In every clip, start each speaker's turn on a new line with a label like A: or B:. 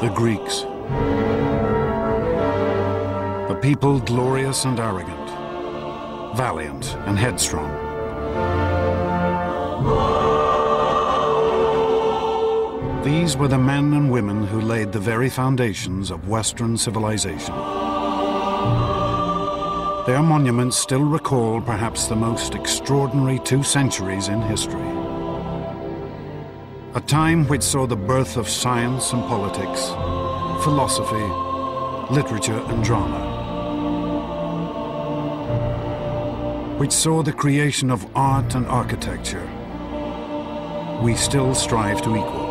A: The Greeks. A people glorious and arrogant, valiant and headstrong. These were the men and women who laid the very foundations of Western civilization. Their monuments still recall perhaps the most extraordinary 2 centuries in history. A time which saw the birth of science and politics, philosophy, literature and drama. Which saw the creation of art and architecture we still strive to equal.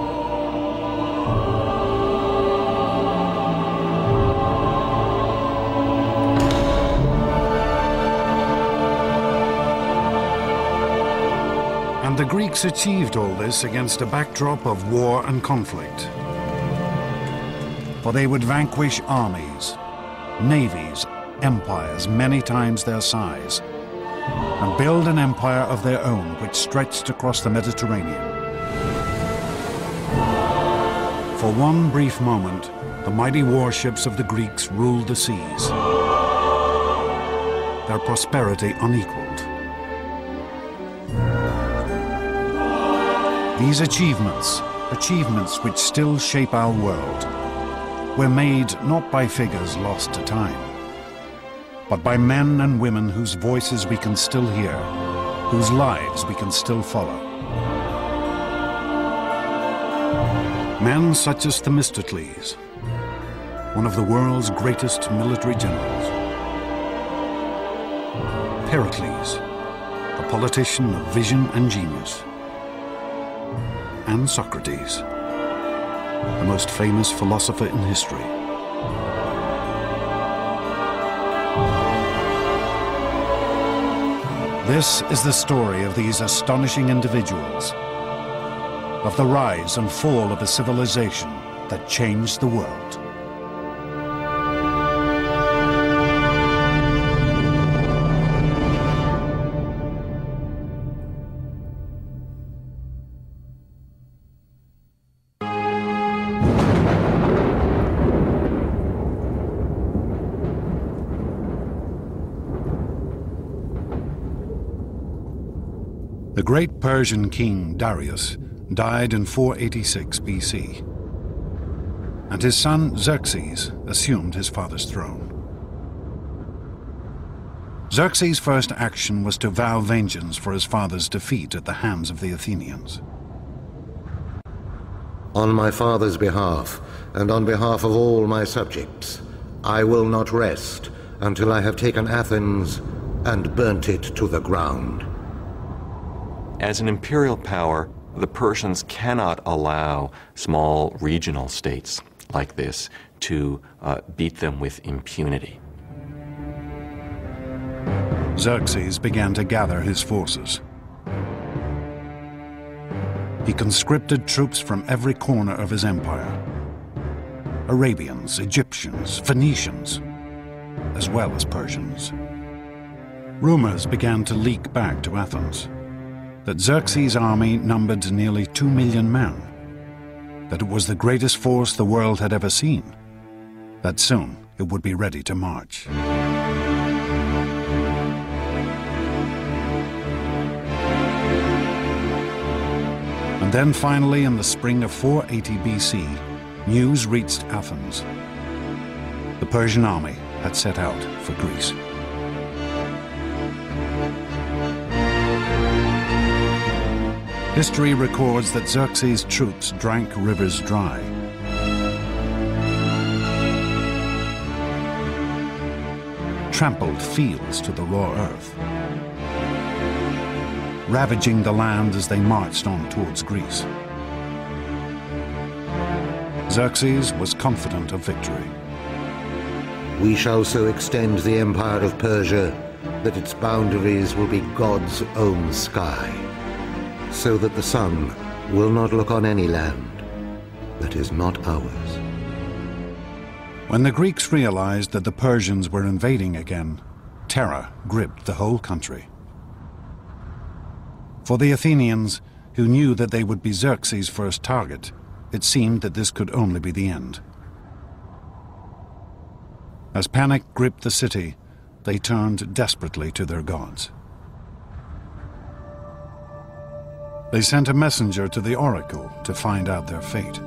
A: And the Greeks achieved all this against a backdrop of war and conflict. For they would vanquish armies, navies, empires many times their size, and build an empire of their own which stretched across the Mediterranean. For one brief moment, the mighty warships of the Greeks ruled the seas, their prosperity unequaled. These achievements which still shape our world, were made not by figures lost to time, but by men and women whose voices we can still hear, whose lives we can still follow. Men such as Themistocles, one of the world's greatest military generals. Pericles, a politician of vision and genius. And Socrates, the most famous philosopher in history. This is the story of these astonishing individuals, of the rise and fall of a civilization that changed the world. The great Persian king Darius died in 486 BC, and his son Xerxes assumed his father's throne. Xerxes' first action was to vow vengeance for his father's defeat at the hands of the Athenians.
B: On my father's behalf, and on behalf of all my subjects, I will not rest until I have taken Athens and burnt it to the ground.
C: As an imperial power, the Persians cannot allow small regional states like this to beat them with impunity.
A: Xerxes began to gather his forces. He conscripted troops from every corner of his empire. Arabians, Egyptians, Phoenicians, as well as Persians. Rumors began to leak back to Athens that Xerxes' army numbered nearly 2 million men, that it was the greatest force the world had ever seen, that soon it would be ready to march. And then finally, in the spring of 480 BC, news reached Athens. The Persian army had set out for Greece. History records that Xerxes' troops drank rivers dry. Trampled fields to the raw earth, ravaging the land as they marched on towards Greece. Xerxes was confident of victory.
B: We shall so extend the empire of Persia that its boundaries will be God's own sky, so that the sun will not look on any land that is not ours.
A: When the Greeks realized that the Persians were invading again, terror gripped the whole country. For the Athenians, who knew that they would be Xerxes' first target, it seemed that this could only be the end. As panic gripped the city, they turned desperately to their gods. They sent a messenger to the oracle to find out their fate.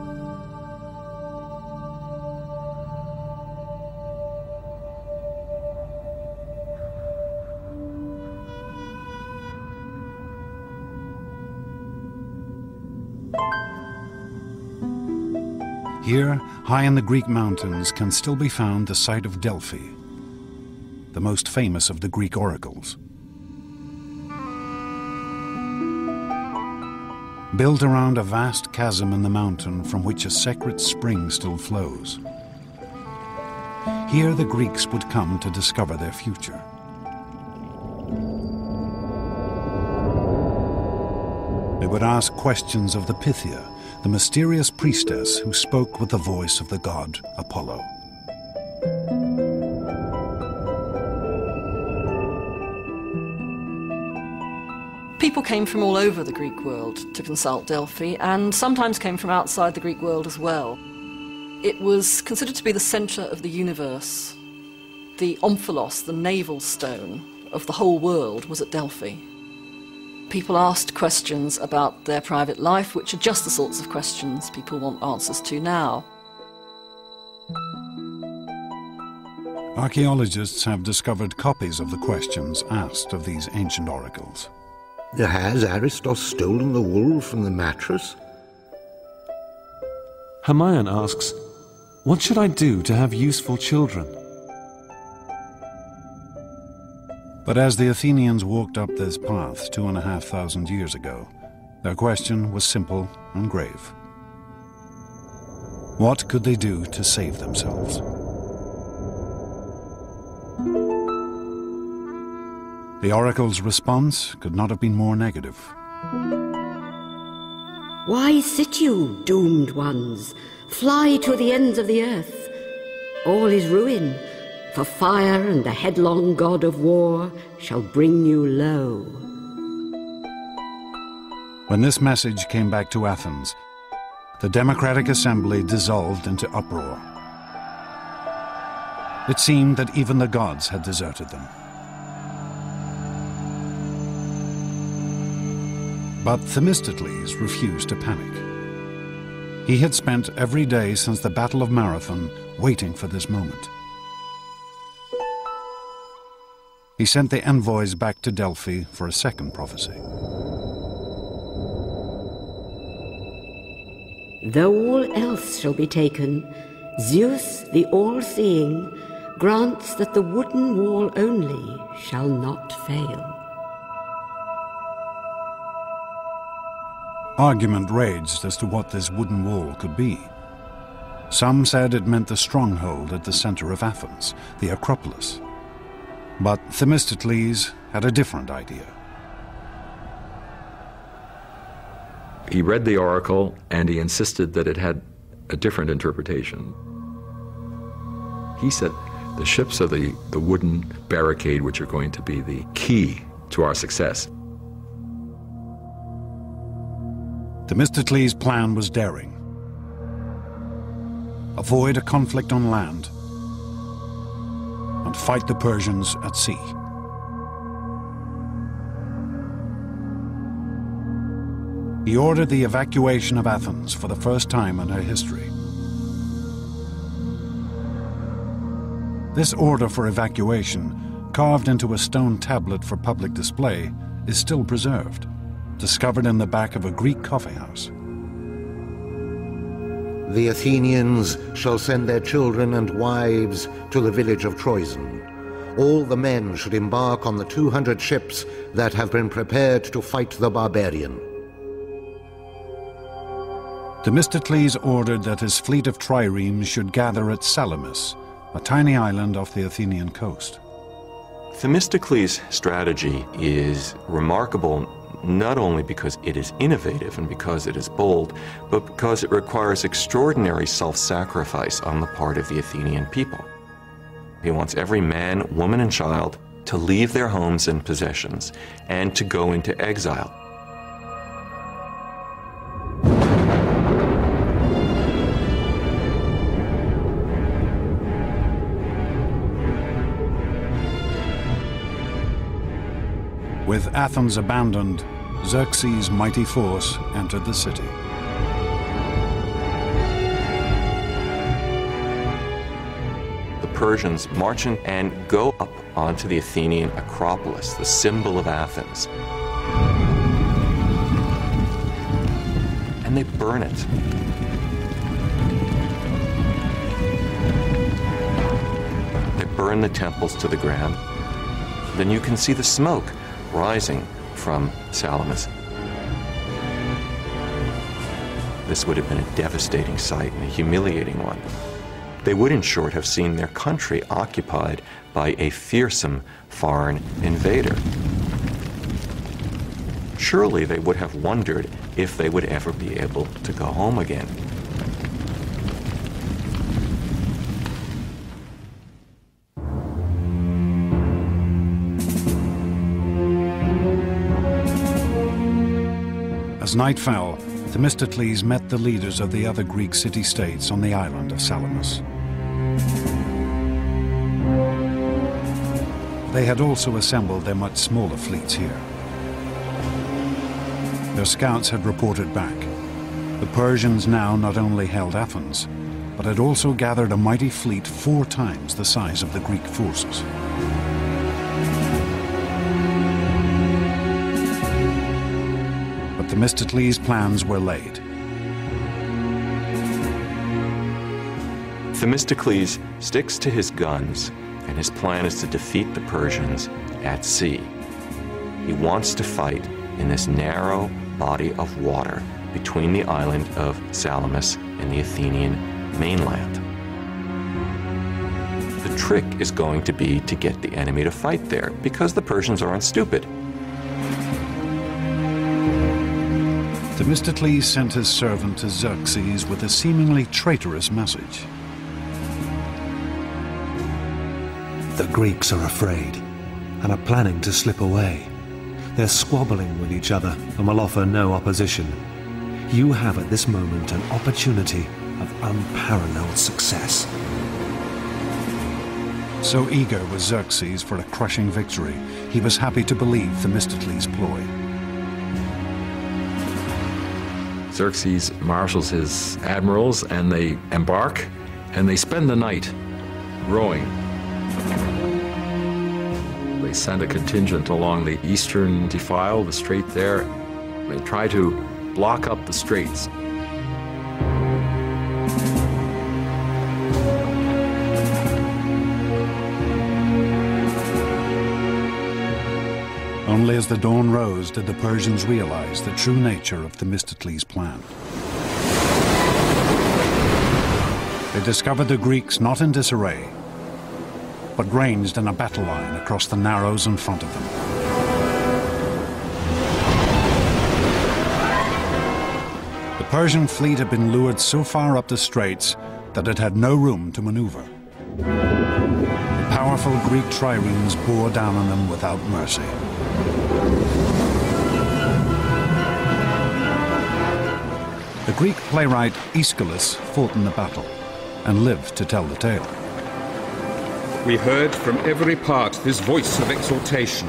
A: Here, high in the Greek mountains, can still be found the site of Delphi, the most famous of the Greek oracles. Built around a vast chasm in the mountain from which a sacred spring still flows. Here the Greeks would come to discover their future. They would ask questions of the Pythia, the mysterious priestess who spoke with the voice of the god Apollo.
D: People came from all over the Greek world to consult Delphi, and sometimes came from outside the Greek world as well. It was considered to be the centre of the universe. The omphalos, the navel stone of the whole world, was at Delphi. People asked questions about their private life, which are just the sorts of questions people want answers to now.
A: Archaeologists have discovered copies of the questions asked of these ancient oracles.
B: Has Aristos stolen the wool from the mattress?
E: Hermione asks, "What should I do to have useful children?"
A: But as the Athenians walked up this path 2,500 years ago, their question was simple and grave. What could they do to save themselves? The oracle's response could not have been more negative.
F: Why sit you, doomed ones? Fly to the ends of the earth. All is ruin, for fire and the headlong god of war shall bring you low.
A: When this message came back to Athens, the democratic assembly dissolved into uproar. It seemed that even the gods had deserted them. But Themistocles refused to panic. He had spent every day since the Battle of Marathon waiting for this moment. He sent the envoys back to Delphi for a second prophecy.
F: Though all else shall be taken, Zeus, the all-seeing, grants that the wooden wall only shall not fail.
A: Argument raged as to what this wooden wall could be. Some said it meant the stronghold at the center of Athens, the Acropolis. But Themistocles had a different idea.
G: He read the oracle and he insisted that it had a different interpretation. He said the ships are the wooden barricade which are going to be the key to our success.
A: Themistocles' plan was daring. Avoid a conflict on land and fight the Persians at sea. He ordered the evacuation of Athens for the first time in her history. This order for evacuation, carved into a stone tablet for public display, is still preserved, discovered in the back of a Greek coffeehouse.
B: The Athenians shall send their children and wives to the village of Troezen. All the men should embark on the 200 ships that have been prepared to fight the barbarian.
A: Themistocles ordered that his fleet of triremes should gather at Salamis, a tiny island off the Athenian coast.
C: Themistocles' strategy is remarkable not only because it is innovative and because it is bold, but because it requires extraordinary self-sacrifice on the part of the Athenian people. He wants every man, woman, and child to leave their homes and possessions and to go into exile.
A: With Athens abandoned, Xerxes' mighty force entered the city.
C: The Persians march in and go up onto the Athenian Acropolis, the symbol of Athens. And they burn it. They burn the temples to the ground. Then you can see the smoke rising from Salamis. This would have been a devastating sight and a humiliating one. They would, in short, have seen their country occupied by a fearsome foreign invader. Surely they would have wondered if they would ever be able to go home again.
A: As night fell, Themistocles met the leaders of the other Greek city-states on the island of Salamis. They had also assembled their much smaller fleets here. Their scouts had reported back. The Persians now not only held Athens, but had also gathered a mighty fleet 4 times the size of the Greek forces. But Themistocles' plans were laid.
C: Themistocles sticks to his guns, and his plan is to defeat the Persians at sea. He wants to fight in this narrow body of water between the island of Salamis and the Athenian mainland. The trick is going to be to get the enemy to fight there, because the Persians aren't stupid.
A: Themistocles sent his servant to Xerxes with a seemingly traitorous message.
H: The Greeks are afraid and are planning to slip away. They're squabbling with each other and will offer no opposition. You have at this moment an opportunity of unparalleled success.
A: So eager was Xerxes for a crushing victory, he was happy to believe Themistocles' ploy.
G: Xerxes marshals his admirals, and they embark, and they spend the night rowing. They send a contingent along the eastern defile, the strait there. They try to block up the straits.
A: Only as the dawn rose did the Persians realize the true nature of Themistocles' plan. They discovered the Greeks not in disarray, but ranged in a battle line across the narrows in front of them. The Persian fleet had been lured so far up the straits that it had no room to maneuver. The powerful Greek triremes bore down on them without mercy. The Greek playwright Aeschylus fought in the battle and lived to tell the tale.
I: We heard from every part this voice of exhortation.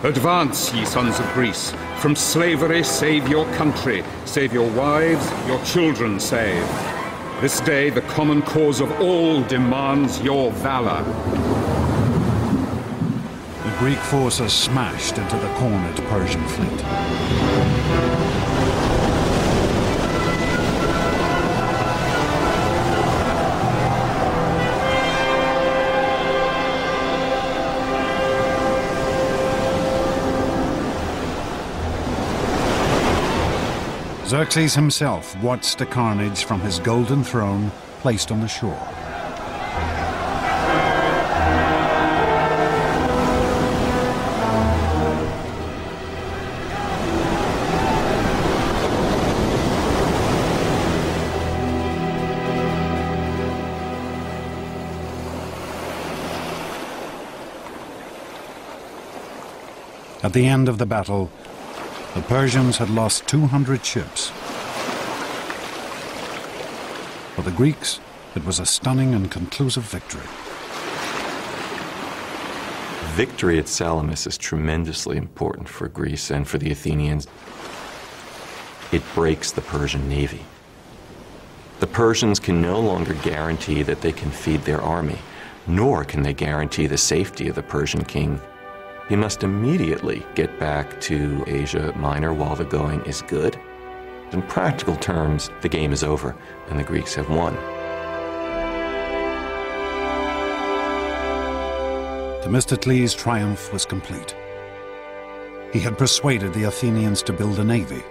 I: Advance, ye sons of Greece, from slavery save your country, save your wives, your children save. This day the common cause of all demands your valor.
A: The Greek forces smashed into the cornered Persian fleet. Xerxes himself watched the carnage from his golden throne placed on the shore. At the end of the battle, the Persians had lost 200 ships. For the Greeks, it was a stunning and conclusive victory.
C: victory at Salamis is tremendously important for Greece and for the Athenians. It breaks the Persian navy. The Persians can no longer guarantee that they can feed their army, nor can they guarantee the safety of the Persian king. He must immediately get back to Asia Minor while the going is good. In practical terms, the game is over and the Greeks have won.
A: Themistocles' triumph was complete. He had persuaded the Athenians to build a navy.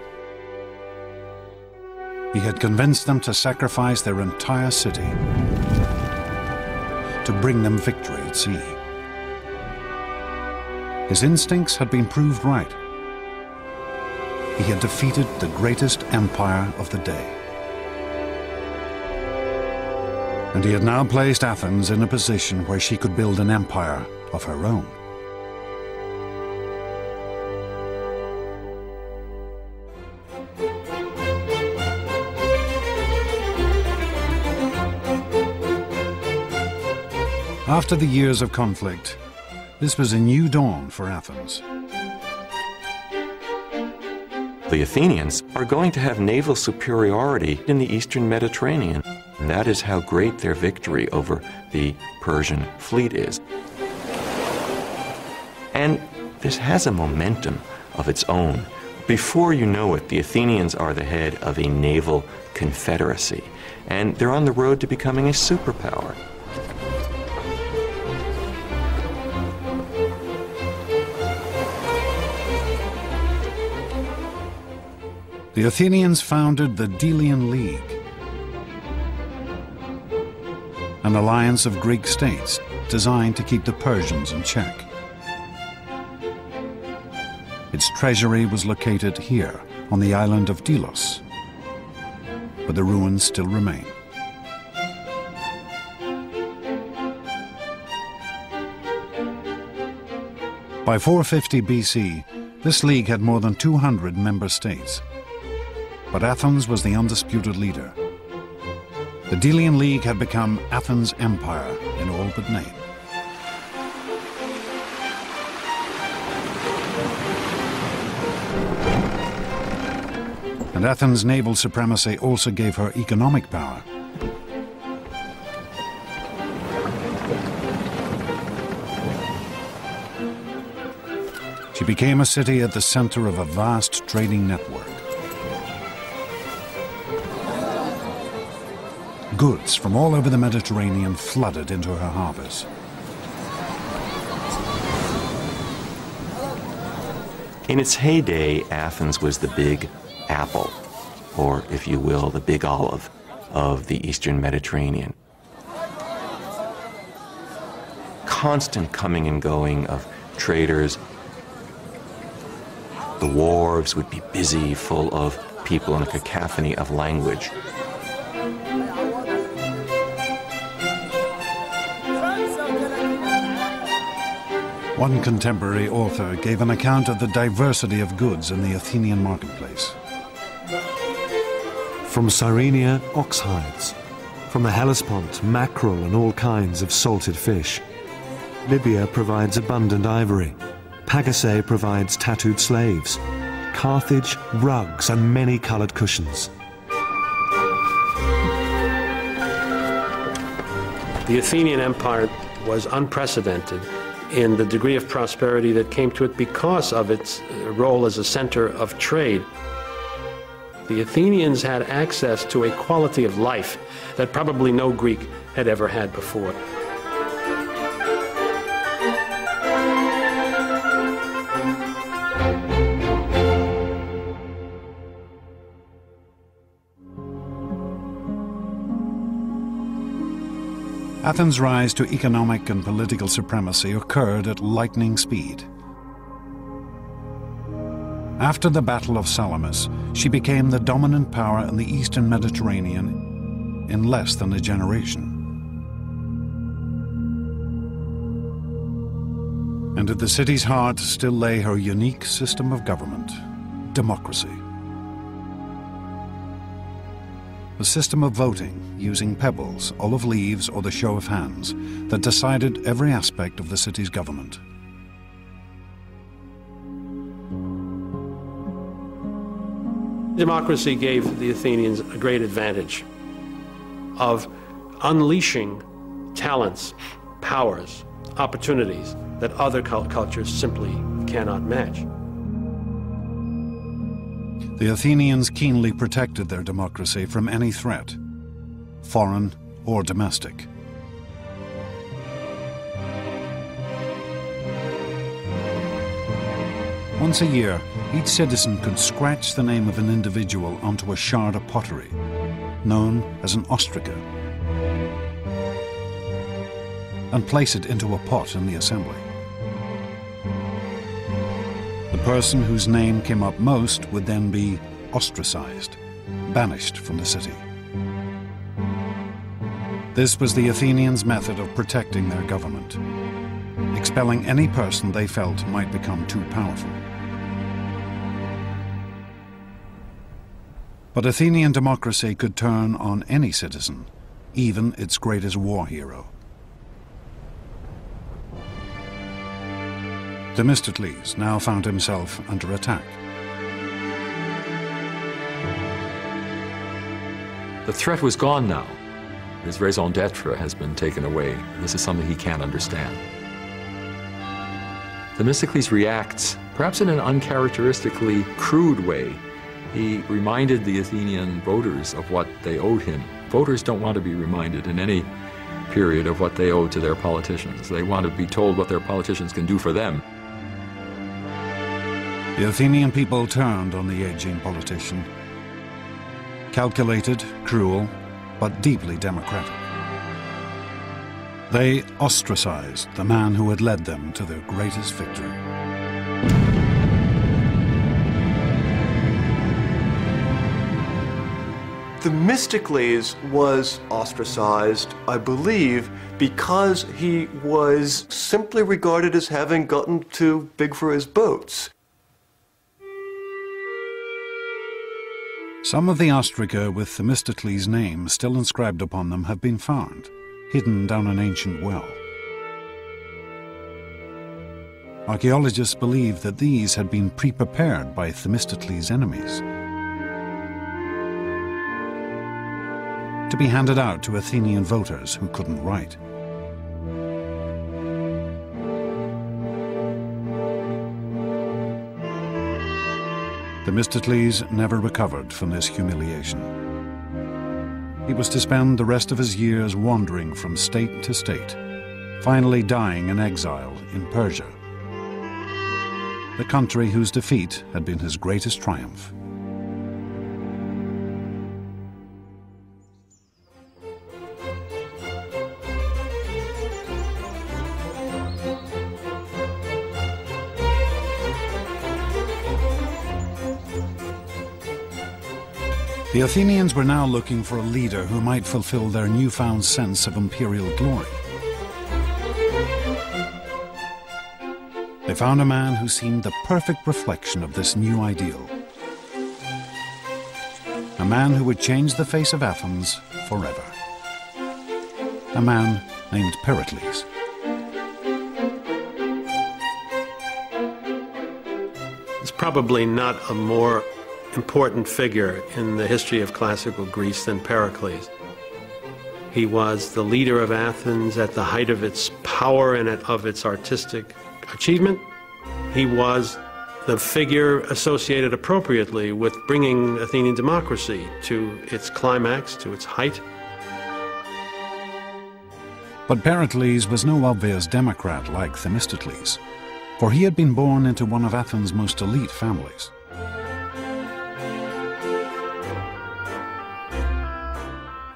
A: He had convinced them to sacrifice their entire city to bring them victory at sea. His instincts had been proved right. He had defeated the greatest empire of the day. And he had now placed Athens in a position where she could build an empire of her own. After the years of conflict, this was a new dawn for Athens.
C: The Athenians are going to have naval superiority in the eastern Mediterranean. And that is how great their victory over the Persian fleet is. And this has a momentum of its own. Before you know it, the Athenians are the head of a naval confederacy, and they're on the road to becoming a superpower.
A: The Athenians founded the Delian League, an alliance of Greek states designed to keep the Persians in check. Its treasury was located here, on the island of Delos, but the ruins still remain. By 450 BC, this league had more than 200 member states, but Athens was the undisputed leader. The Delian League had become Athens' empire in all but name. And Athens' naval supremacy also gave her economic power. She became a city at the center of a vast trading network. Goods from all over the Mediterranean flooded into her harbors.
C: In its heyday, Athens was the big apple, or if you will, the big olive of the eastern Mediterranean. Constant coming and going of traders. The wharves would be busy, full of people in a cacophony of language.
A: One contemporary author gave an account of the diversity of goods in the Athenian marketplace.
H: From Cyrenia, ox hides. From the Hellespont, mackerel and all kinds of salted fish. Libya provides abundant ivory. Pagasae provides tattooed slaves. Carthage, rugs and many colored cushions.
J: The Athenian Empire was unprecedented in the degree of prosperity that came to it because of its role as a center of trade. The Athenians had access to a quality of life that probably no Greek had ever had before.
A: Athens' rise to economic and political supremacy occurred at lightning speed. After the Battle of Salamis, she became the dominant power in the eastern Mediterranean in less than a generation. And at the city's heart still lay her unique system of government, democracy. A system of voting using pebbles, olive leaves, or the show of hands that decided every aspect of the city's government.
J: Democracy gave the Athenians a great advantage of unleashing talents, powers, opportunities that other cultures simply cannot match.
A: The Athenians keenly protected their democracy from any threat, foreign or domestic. Once a year, each citizen could scratch the name of an individual onto a shard of pottery, known as an ostraca, and place it into a pot in the assembly. The person whose name came up most would then be ostracized, banished from the city. This was the Athenians' method of protecting their government, expelling any person they felt might become too powerful. But Athenian democracy could turn on any citizen, even its greatest war hero. Themistocles now found himself under attack.
G: The threat was gone now. His raison d'etre has been taken away. This is something he can't understand. Themistocles reacts, perhaps in an uncharacteristically crude way. He reminded the Athenian voters of what they owed him. Voters don't want to be reminded in any period of what they owe to their politicians. They want to be told what their politicians can do for them.
A: The Athenian people turned on the aging politician. Calculated, cruel, but deeply democratic. They ostracized the man who had led them to their greatest victory.
K: Themistocles was ostracized, I believe, because he was simply regarded as having gotten too big for his boats.
A: Some of the ostraca with Themistocles' name still inscribed upon them have been found, hidden down an ancient well. Archaeologists believe that these had been pre-prepared by Themistocles' enemies, to be handed out to Athenian voters who couldn't write. Themistocles never recovered from this humiliation. He was to spend the rest of his years wandering from state to state, finally dying in exile in Persia, the country whose defeat had been his greatest triumph. The Athenians were now looking for a leader who might fulfill their newfound sense of imperial glory. They found a man who seemed the perfect reflection of this new ideal. A man who would change the face of Athens forever. A man named Pericles.
J: It's probably not a more important figure in the history of classical Greece than Pericles. He was the leader of Athens at the height of its power and of its artistic achievement. He was the figure associated appropriately with bringing Athenian democracy to its climax, to its height.
A: But Pericles was no obvious democrat like Themistocles, for he had been born into one of Athens' most elite families.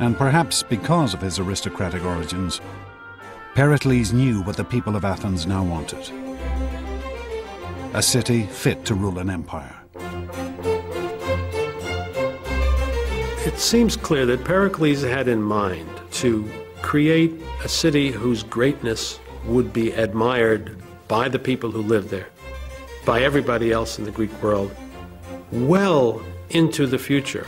A: And perhaps because of his aristocratic origins, Pericles knew what the people of Athens now wanted. A city fit to rule an empire.
J: It seems clear that Pericles had in mind to create a city whose greatness would be admired by the people who lived there, by everybody else in the Greek world, well into the future.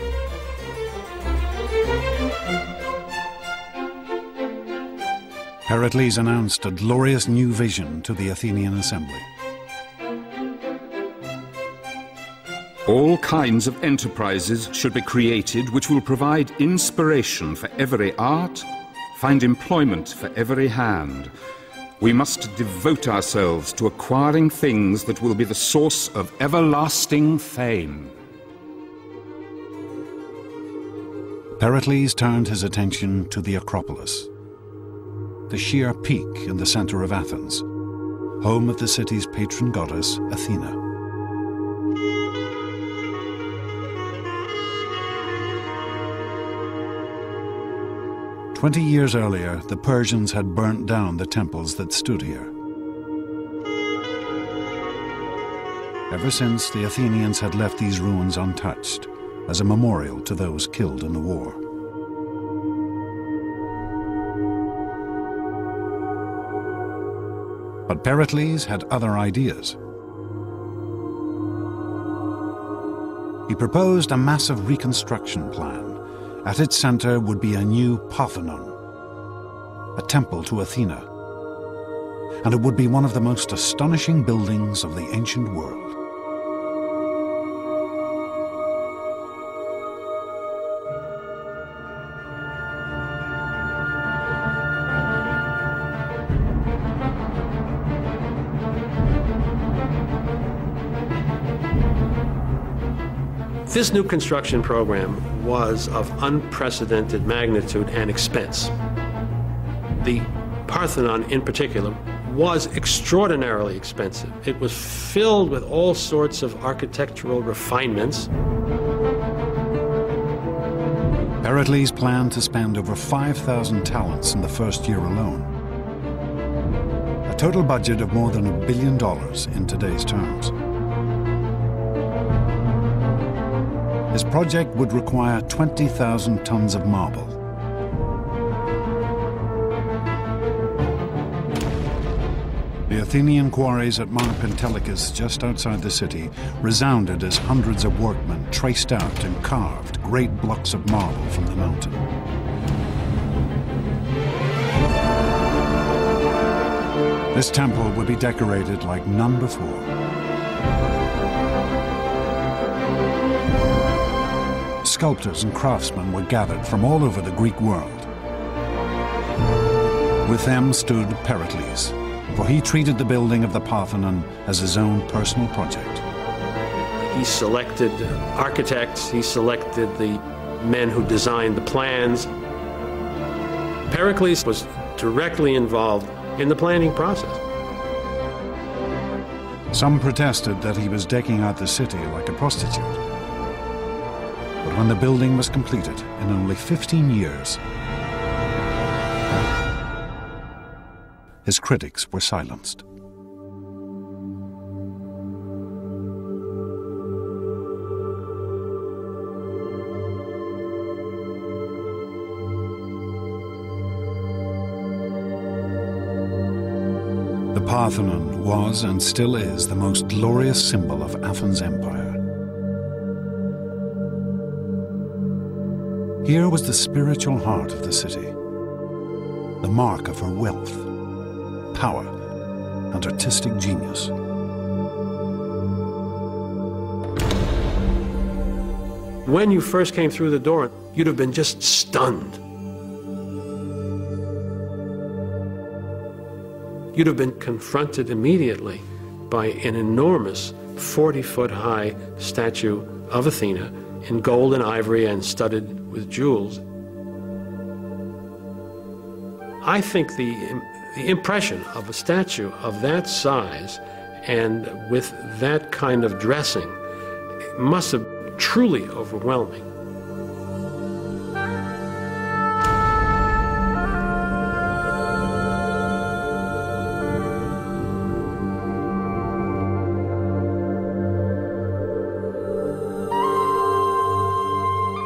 A: Pericles announced a glorious new vision to the Athenian assembly.
I: All kinds of enterprises should be created which will provide inspiration for every art, find employment for every hand. We must devote ourselves to acquiring things that will be the source of everlasting fame.
A: Pericles turned his attention to the Acropolis, the sheer peak in the center of Athens, home of the city's patron goddess, Athena. "20 years earlier, the Persians had burnt down the temples that stood here. Ever since, the Athenians had left these ruins untouched, as a memorial to those killed in the war. But Pericles had other ideas. He proposed a massive reconstruction plan. At its center would be a new Parthenon, a temple to Athena, and it would be one of the most astonishing buildings of the ancient world.
J: This new construction program was of unprecedented magnitude and expense. The Parthenon in particular was extraordinarily expensive. It was filled with all sorts of architectural refinements.
A: Pericles planned to spend over 5,000 talents in the first year alone, a total budget of more than $1 billion in today's terms. His project would require 20,000 tons of marble. The Athenian quarries at Mount Pentelicus, just outside the city, resounded as hundreds of workmen traced out and carved great blocks of marble from the mountain. This temple would be decorated like none before. Sculptors and craftsmen were gathered from all over the Greek world. With them stood Pericles, for he treated the building of the Parthenon as his own personal project.
J: He selected architects, he selected the men who designed the plans. Pericles was directly involved in the planning process.
A: Some protested that he was decking out the city like a prostitute. But when the building was completed in only 15 years, his critics were silenced. The Parthenon was and still is the most glorious symbol of Athens' empire. Here was the spiritual heart of the city, the mark of her wealth, power, and artistic genius.
J: When you first came through the door, you'd have been just stunned. You'd have been confronted immediately by an enormous 40-foot-high statue of Athena in gold and ivory and studded with jewels. I think the impression of a statue of that size and with that kind of dressing must have been truly overwhelming.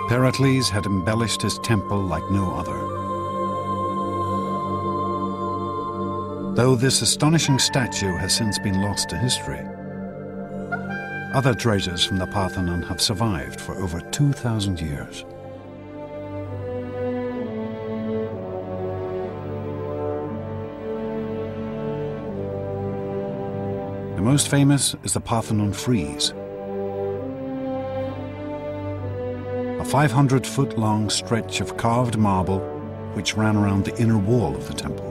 A: Pericles had embellished his temple like no other. Though this astonishing statue has since been lost to history, other treasures from the Parthenon have survived for over 2,000 years. The most famous is the Parthenon frieze. 500-foot-long stretch of carved marble which ran around the inner wall of the temple.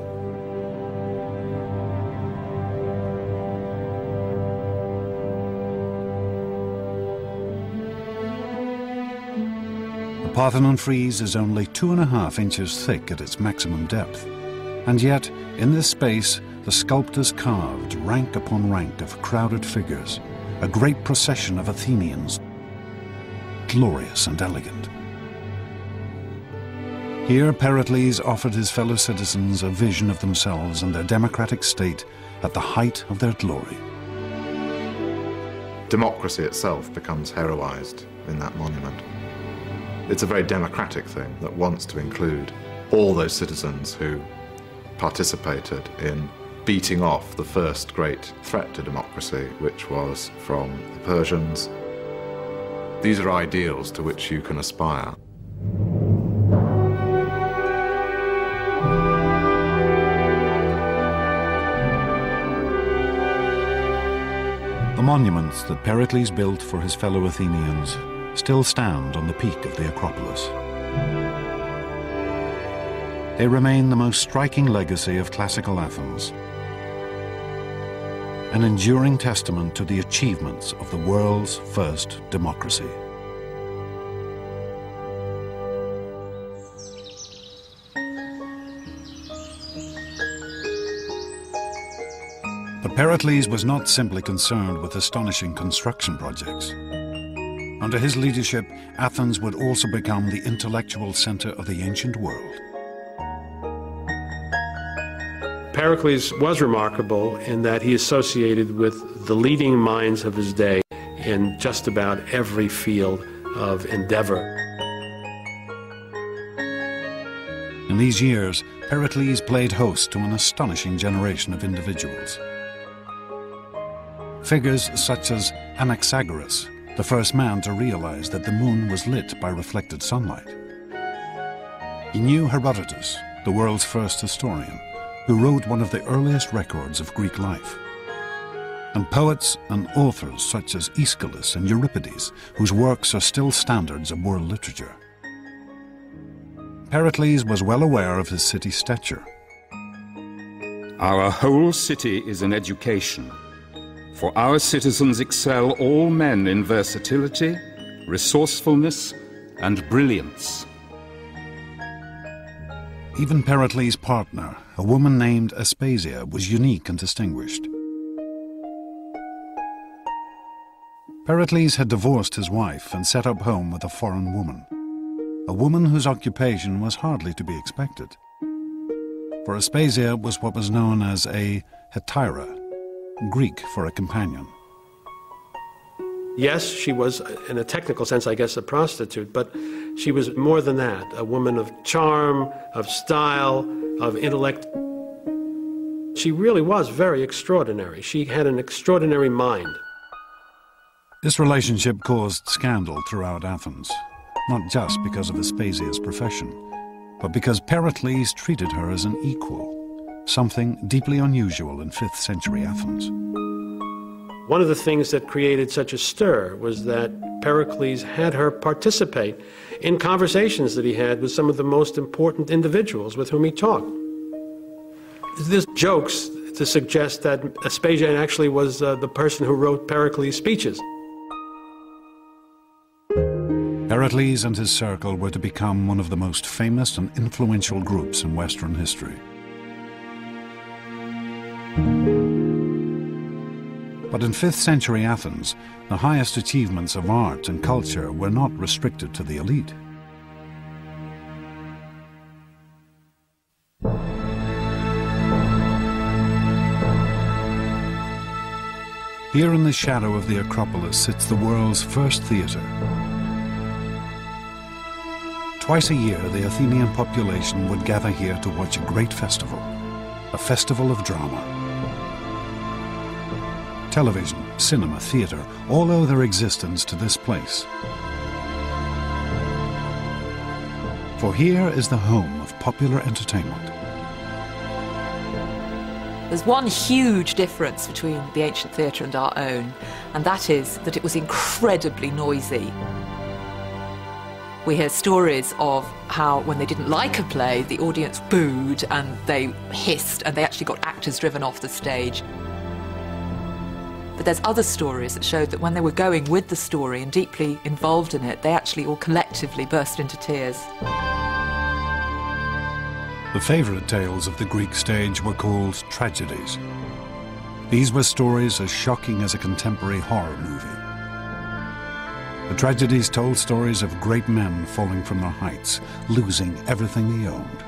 A: The Parthenon frieze is only 2.5 inches thick at its maximum depth, and yet in this space the sculptors carved rank upon rank of crowded figures, a great procession of Athenians, glorious and elegant. Here Pericles offered his fellow citizens a vision of themselves and their democratic state at the height of their glory.
L: Democracy itself becomes heroized in that monument. It's a very democratic thing that wants to include all those citizens who participated in beating off the first great threat to democracy, which was from the Persians. These are ideals to which you can aspire.
A: The monuments that Pericles built for his fellow Athenians still stand on the peak of the Acropolis. They remain the most striking legacy of classical Athens, an enduring testament to the achievements of the world's first democracy. But Pericles was not simply concerned with astonishing construction projects. Under his leadership, Athens would also become the intellectual center of the ancient world.
J: Pericles was remarkable in that he associated with the leading minds of his day in just about every field of endeavor.
A: In these years, Pericles played host to an astonishing generation of individuals. Figures such as Anaxagoras, the first man to realize that the moon was lit by reflected sunlight. He knew Herodotus, the world's first historian, who wrote one of the earliest records of Greek life. And poets and authors such as Aeschylus and Euripides, whose works are still standards of world literature. Pericles was well aware of his city's stature.
I: Our whole city is an education. For our citizens excel all men in versatility, resourcefulness, and brilliance.
A: Even Pericles' partner, a woman named Aspasia, was unique and distinguished. Pericles had divorced his wife and set up home with a foreign woman, a woman whose occupation was hardly to be expected. For Aspasia was what was known as a hetaira, Greek for a companion.
J: Yes, she was, in a technical sense, I guess, a prostitute, but she was more than that, a woman of charm, of style, of intellect. She really was very extraordinary. She had an extraordinary mind.
A: This relationship caused scandal throughout Athens, not just because of Aspasia's profession, but because Pericles treated her as an equal, something deeply unusual in 5th century Athens.
J: One of the things that created such a stir was that Pericles had her participate in conversations that he had with some of the most important individuals with whom he talked. There's jokes to suggest that Aspasia actually was the person who wrote Pericles' speeches.
A: Pericles and his circle were to become one of the most famous and influential groups in Western history. But in 5th century Athens, the highest achievements of art and culture were not restricted to the elite. Here in the shadow of the Acropolis sits the world's first theatre. Twice a year, the Athenian population would gather here to watch a great festival, a festival of drama. Television, cinema, theatre, all owe their existence to this place. For here is the home of popular entertainment.
M: There's one huge difference between the ancient theatre and our own, and that is that it was incredibly noisy. We hear stories of how when they didn't like a play, the audience booed and they hissed and they actually got actors driven off the stage. But there's other stories that showed that when they were going with the story and deeply involved in it, they actually all collectively burst into tears.
A: The favourite tales of the Greek stage were called tragedies. These were stories as shocking as a contemporary horror movie. The tragedies told stories of great men falling from their heights, losing everything they owned.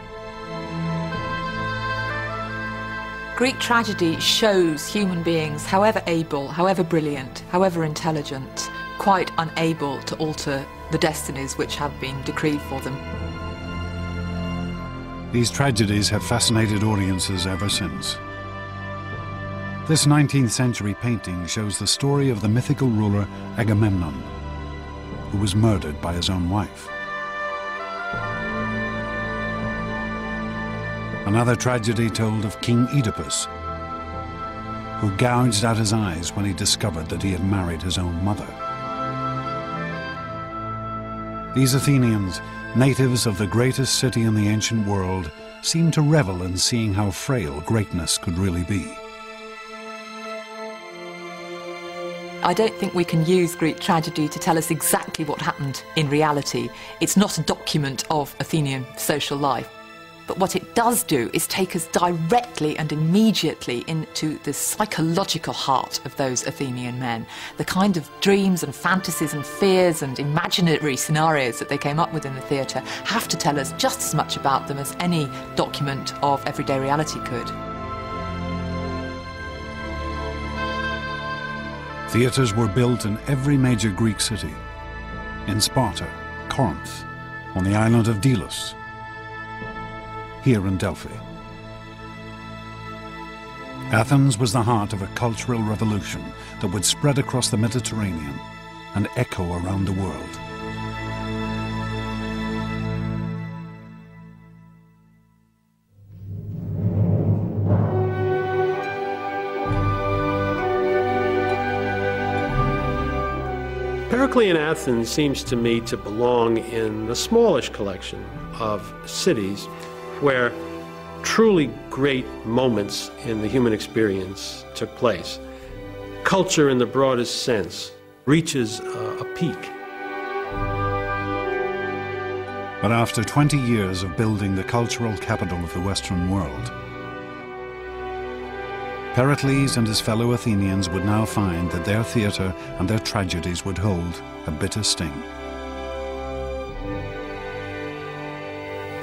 M: Greek tragedy shows human beings, however able, however brilliant, however intelligent, quite unable to alter the destinies which have been decreed for them.
A: These tragedies have fascinated audiences ever since. This 19th century painting shows the story of the mythical ruler Agamemnon, who was murdered by his own wife. Another tragedy told of King Oedipus, who gouged out his eyes when he discovered that he had married his own mother. These Athenians, natives of the greatest city in the ancient world, seemed to revel in seeing how frail greatness could really be.
M: I don't think we can use Greek tragedy to tell us exactly what happened in reality. It's not a document of Athenian social life. But what it does do is take us directly and immediately into the psychological heart of those Athenian men. The kind of dreams and fantasies and fears and imaginary scenarios that they came up with in the theatre have to tell us just as much about them as any document of everyday reality could.
A: Theatres were built in every major Greek city, in Sparta, Corinth, on the island of Delos, here in Delphi. Athens was the heart of a cultural revolution that would spread across the Mediterranean and echo around the world.
J: Periclean Athens seems to me to belong in the smallish collection of cities where truly great moments in the human experience took place. Culture in the broadest sense reaches a peak.
A: But after 20 years of building the cultural capital of the Western world, Pericles and his fellow Athenians would now find that their theatre and their tragedies would hold a bitter sting.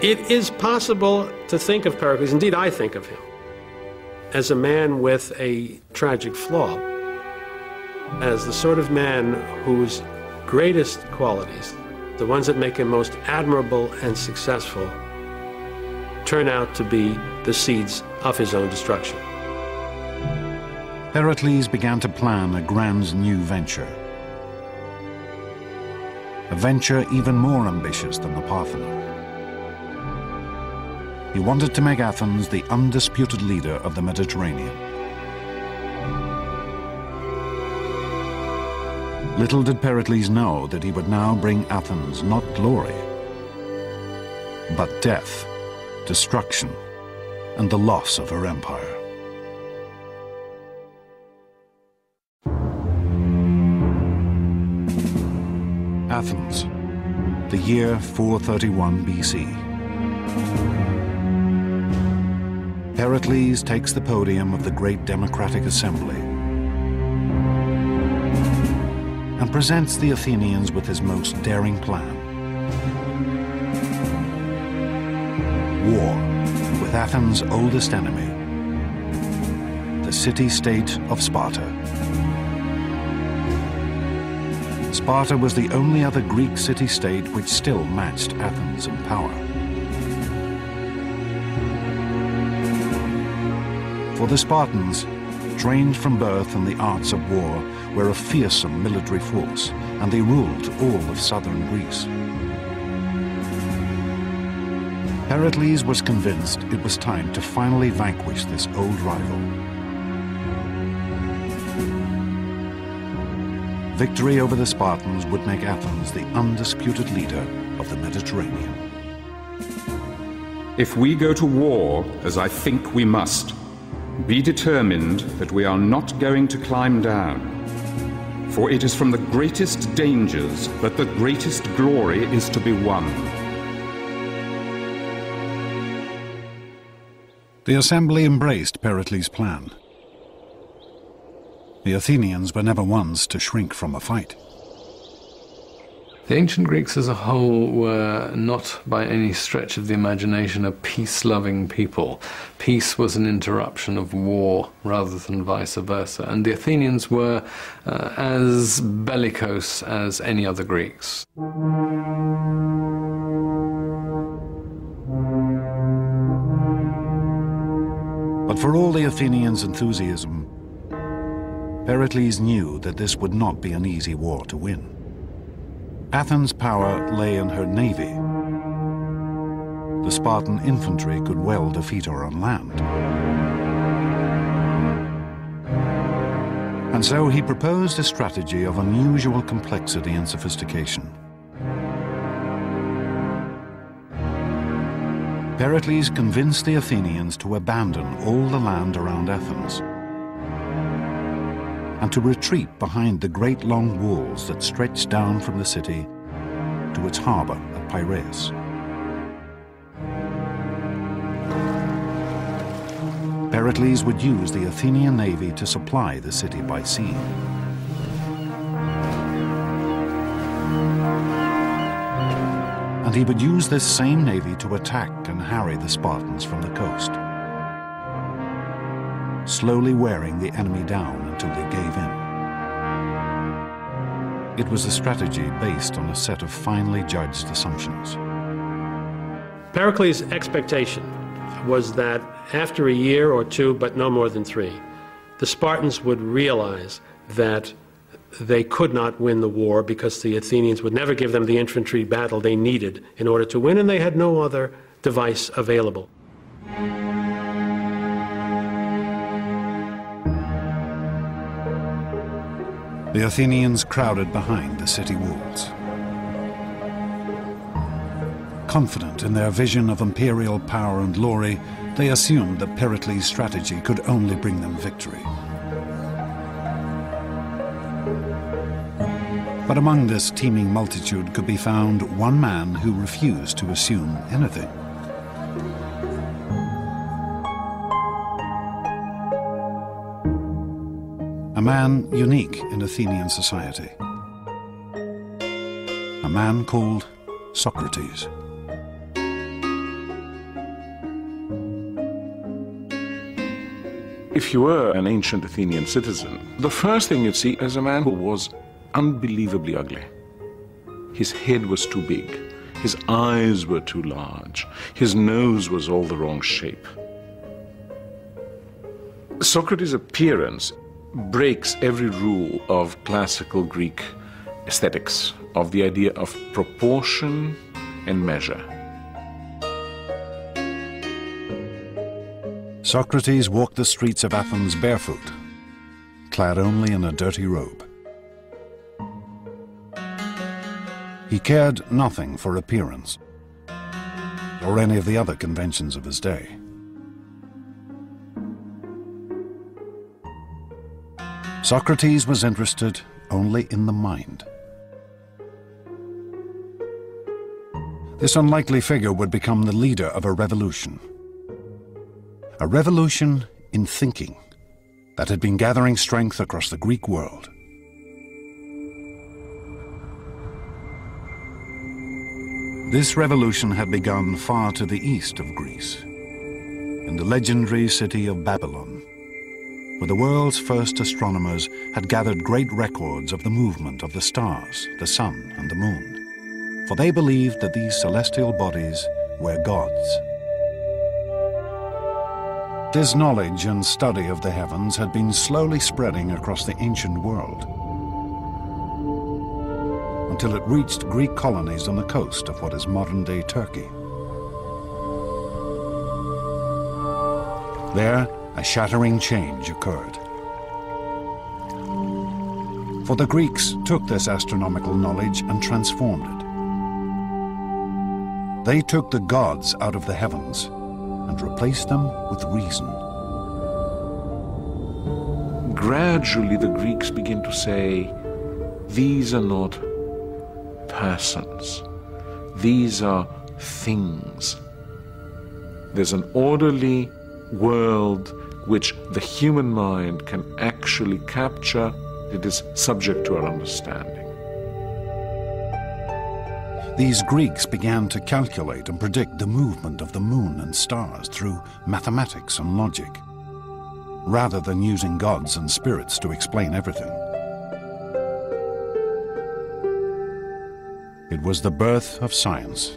J: It is possible to think of Pericles, indeed I think of him, as a man with a tragic flaw, as the sort of man whose greatest qualities, the ones that make him most admirable and successful, turn out to be the seeds of his own destruction.
A: Pericles began to plan a grand new venture. A venture even more ambitious than the Parthenon. He wanted to make Athens the undisputed leader of the Mediterranean. Little did Pericles know that he would now bring Athens not glory, but death, destruction, and the loss of her empire. Athens, the year 431 BC. Pericles takes the podium of the great democratic assembly and presents the Athenians with his most daring plan. War with Athens' oldest enemy, the city-state of Sparta. Sparta was the only other Greek city-state which still matched Athens in power. For the Spartans, trained from birth in the arts of war, were a fearsome military force, and they ruled all of southern Greece. Pericles was convinced it was time to finally vanquish this old rival. Victory over the Spartans would make Athens the undisputed leader of the Mediterranean.
I: If we go to war, as I think we must, be determined that we are not going to climb down. For it is from the greatest dangers that the greatest glory is to be won.
A: The assembly embraced Pericles' plan. The Athenians were never ones to shrink from a fight.
E: The ancient Greeks as a whole were not by any stretch of the imagination a peace-loving people. Peace was an interruption of war rather than vice versa, and the Athenians were as bellicose as any other Greeks.
A: But for all the Athenians' enthusiasm, Pericles knew that this would not be an easy war to win. Athens' power lay in her navy. The Spartan infantry could well defeat her on land. And so he proposed a strategy of unusual complexity and sophistication. Pericles convinced the Athenians to abandon all the land around Athens and to retreat behind the great long walls that stretched down from the city to its harbor at Piraeus. Pericles would use the Athenian navy to supply the city by sea. And he would use this same navy to attack and harry the Spartans from the coast, slowly wearing the enemy down until they gave in. It was a strategy based on a set of finely judged assumptions.
J: Pericles' expectation was that after a year or two, but no more than 3, the Spartans would realize that they could not win the war because the Athenians would never give them the infantry battle they needed in order to win, and they had no other device available.
A: The Athenians crowded behind the city walls. Confident in their vision of imperial power and glory, they assumed that Pericles' strategy could only bring them victory. But among this teeming multitude could be found one man who refused to assume anything. A man unique in Athenian society. A man called Socrates.
N: If you were an ancient Athenian citizen, the first thing you'd see is a man who was unbelievably ugly. His head was too big, his eyes were too large, his nose was all the wrong shape. Socrates' appearance breaks every rule of classical Greek aesthetics, of the idea of proportion and measure.
A: Socrates walked the streets of Athens barefoot, clad only in a dirty robe. He cared nothing for appearance or any of the other conventions of his day. Socrates was interested only in the mind. This unlikely figure would become the leader of a revolution. A revolution in thinking that had been gathering strength across the Greek world. This revolution had begun far to the east of Greece, in the legendary city of Babylon, where the world's first astronomers had gathered great records of the movement of the stars, the sun, and the moon, for they believed that these celestial bodies were gods. This knowledge and study of the heavens had been slowly spreading across the ancient world, until it reached Greek colonies on the coast of what is modern-day Turkey. There, a shattering change occurred. For the Greeks took this astronomical knowledge and transformed it. They took the gods out of the heavens and replaced them with reason.
N: Gradually the Greeks begin to say, these are not persons, these are things. There's an orderly world which the human mind can actually capture. It is subject to our understanding.
A: These Greeks began to calculate and predict the movement of the moon and stars through mathematics and logic, rather than using gods and spirits to explain everything. It was the birth of science.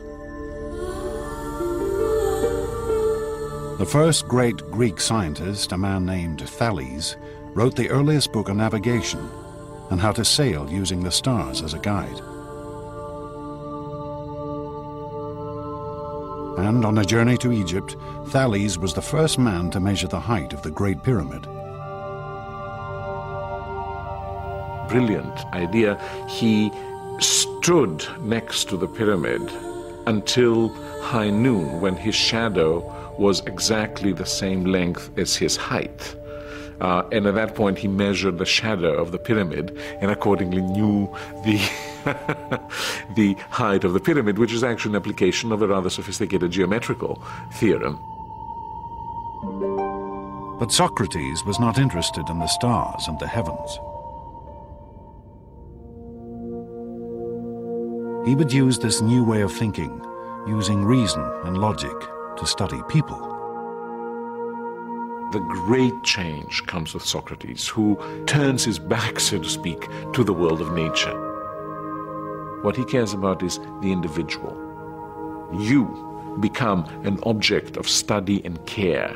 A: The first great Greek scientist, a man named Thales, wrote the earliest book on navigation and how to sail using the stars as a guide. And on a journey to Egypt, Thales was the first man to measure the height of the Great Pyramid.
N: Brilliant idea. He stood next to the pyramid until high noon, when his shadow was exactly the same length as his height. And at that point he measured the shadow of the pyramid and accordingly knew the the height of the pyramid, which is actually an application of a rather sophisticated geometrical theorem.
A: But Socrates was not interested in the stars and the heavens. He would use this new way of thinking, using reason and logic, to study people.
N: The great change comes with Socrates, who turns his back, so to speak, to the world of nature. What he cares about is the individual. You become an object of study and care.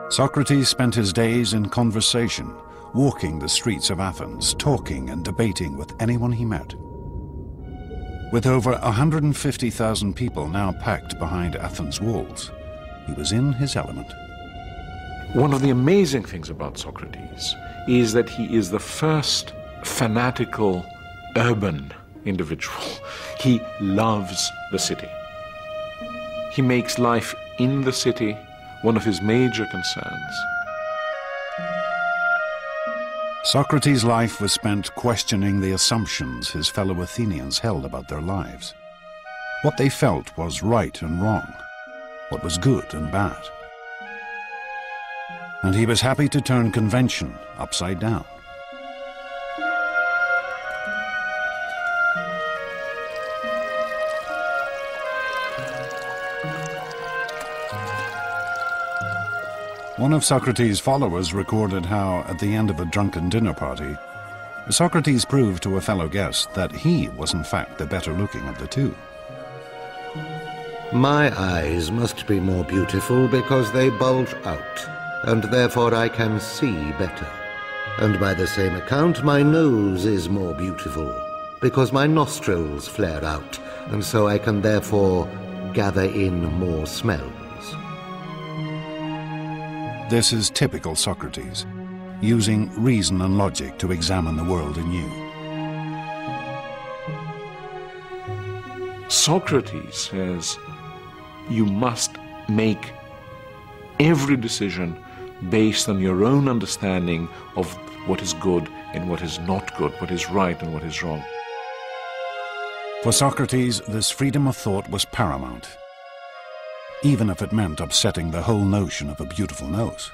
A: Socrates spent his days in conversation, walking the streets of Athens, talking and debating with anyone he met. With over 150,000 people now packed behind Athens' walls, he was in his element.
N: One of the amazing things about Socrates is that he is the first fanatical urban individual. He loves the city. He makes life in the city one of his major concerns.
A: Socrates' life was spent questioning the assumptions his fellow Athenians held about their lives. What they felt was right and wrong, what was good and bad. And he was happy to turn convention upside down. One of Socrates' followers recorded how, at the end of a drunken dinner party, Socrates proved to a fellow guest that he was in fact the better looking of the two.
B: My eyes must be more beautiful because they bulge out, and therefore I can see better. And by the same account, my nose is more beautiful because my nostrils flare out, and so I can therefore gather in more smells.
A: This is typical Socrates, using reason and logic to examine the world anew.
N: Socrates says you must make every decision based on your own understanding of what is good and what is not good, what is right and what is wrong.
A: For Socrates, this freedom of thought was paramount, even if it meant upsetting the whole notion of a beautiful nose.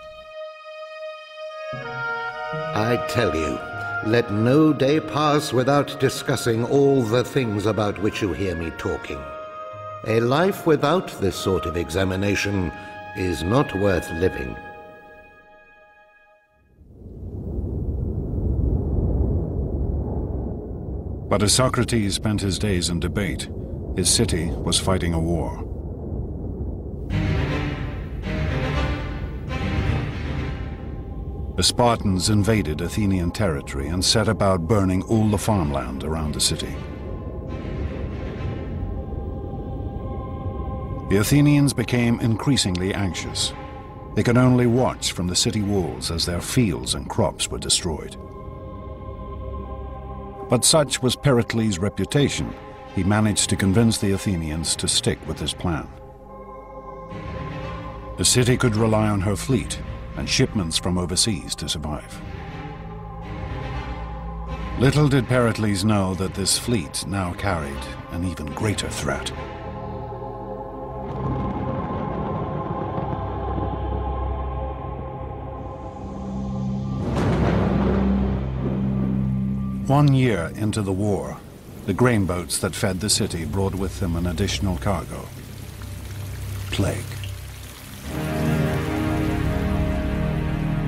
B: I tell you, let no day pass without discussing all the things about which you hear me talking. A life without this sort of examination is not worth living.
A: But as Socrates spent his days in debate, his city was fighting a war. The Spartans invaded Athenian territory and set about burning all the farmland around the city. The Athenians became increasingly anxious. They could only watch from the city walls as their fields and crops were destroyed. But such was Pericles' reputation he managed to convince the Athenians to stick with his plan. The city could rely on her fleet and shipments from overseas to survive. Little did Pericles know that this fleet now carried an even greater threat. One year into the war, the grain boats that fed the city brought with them an additional cargo: plague.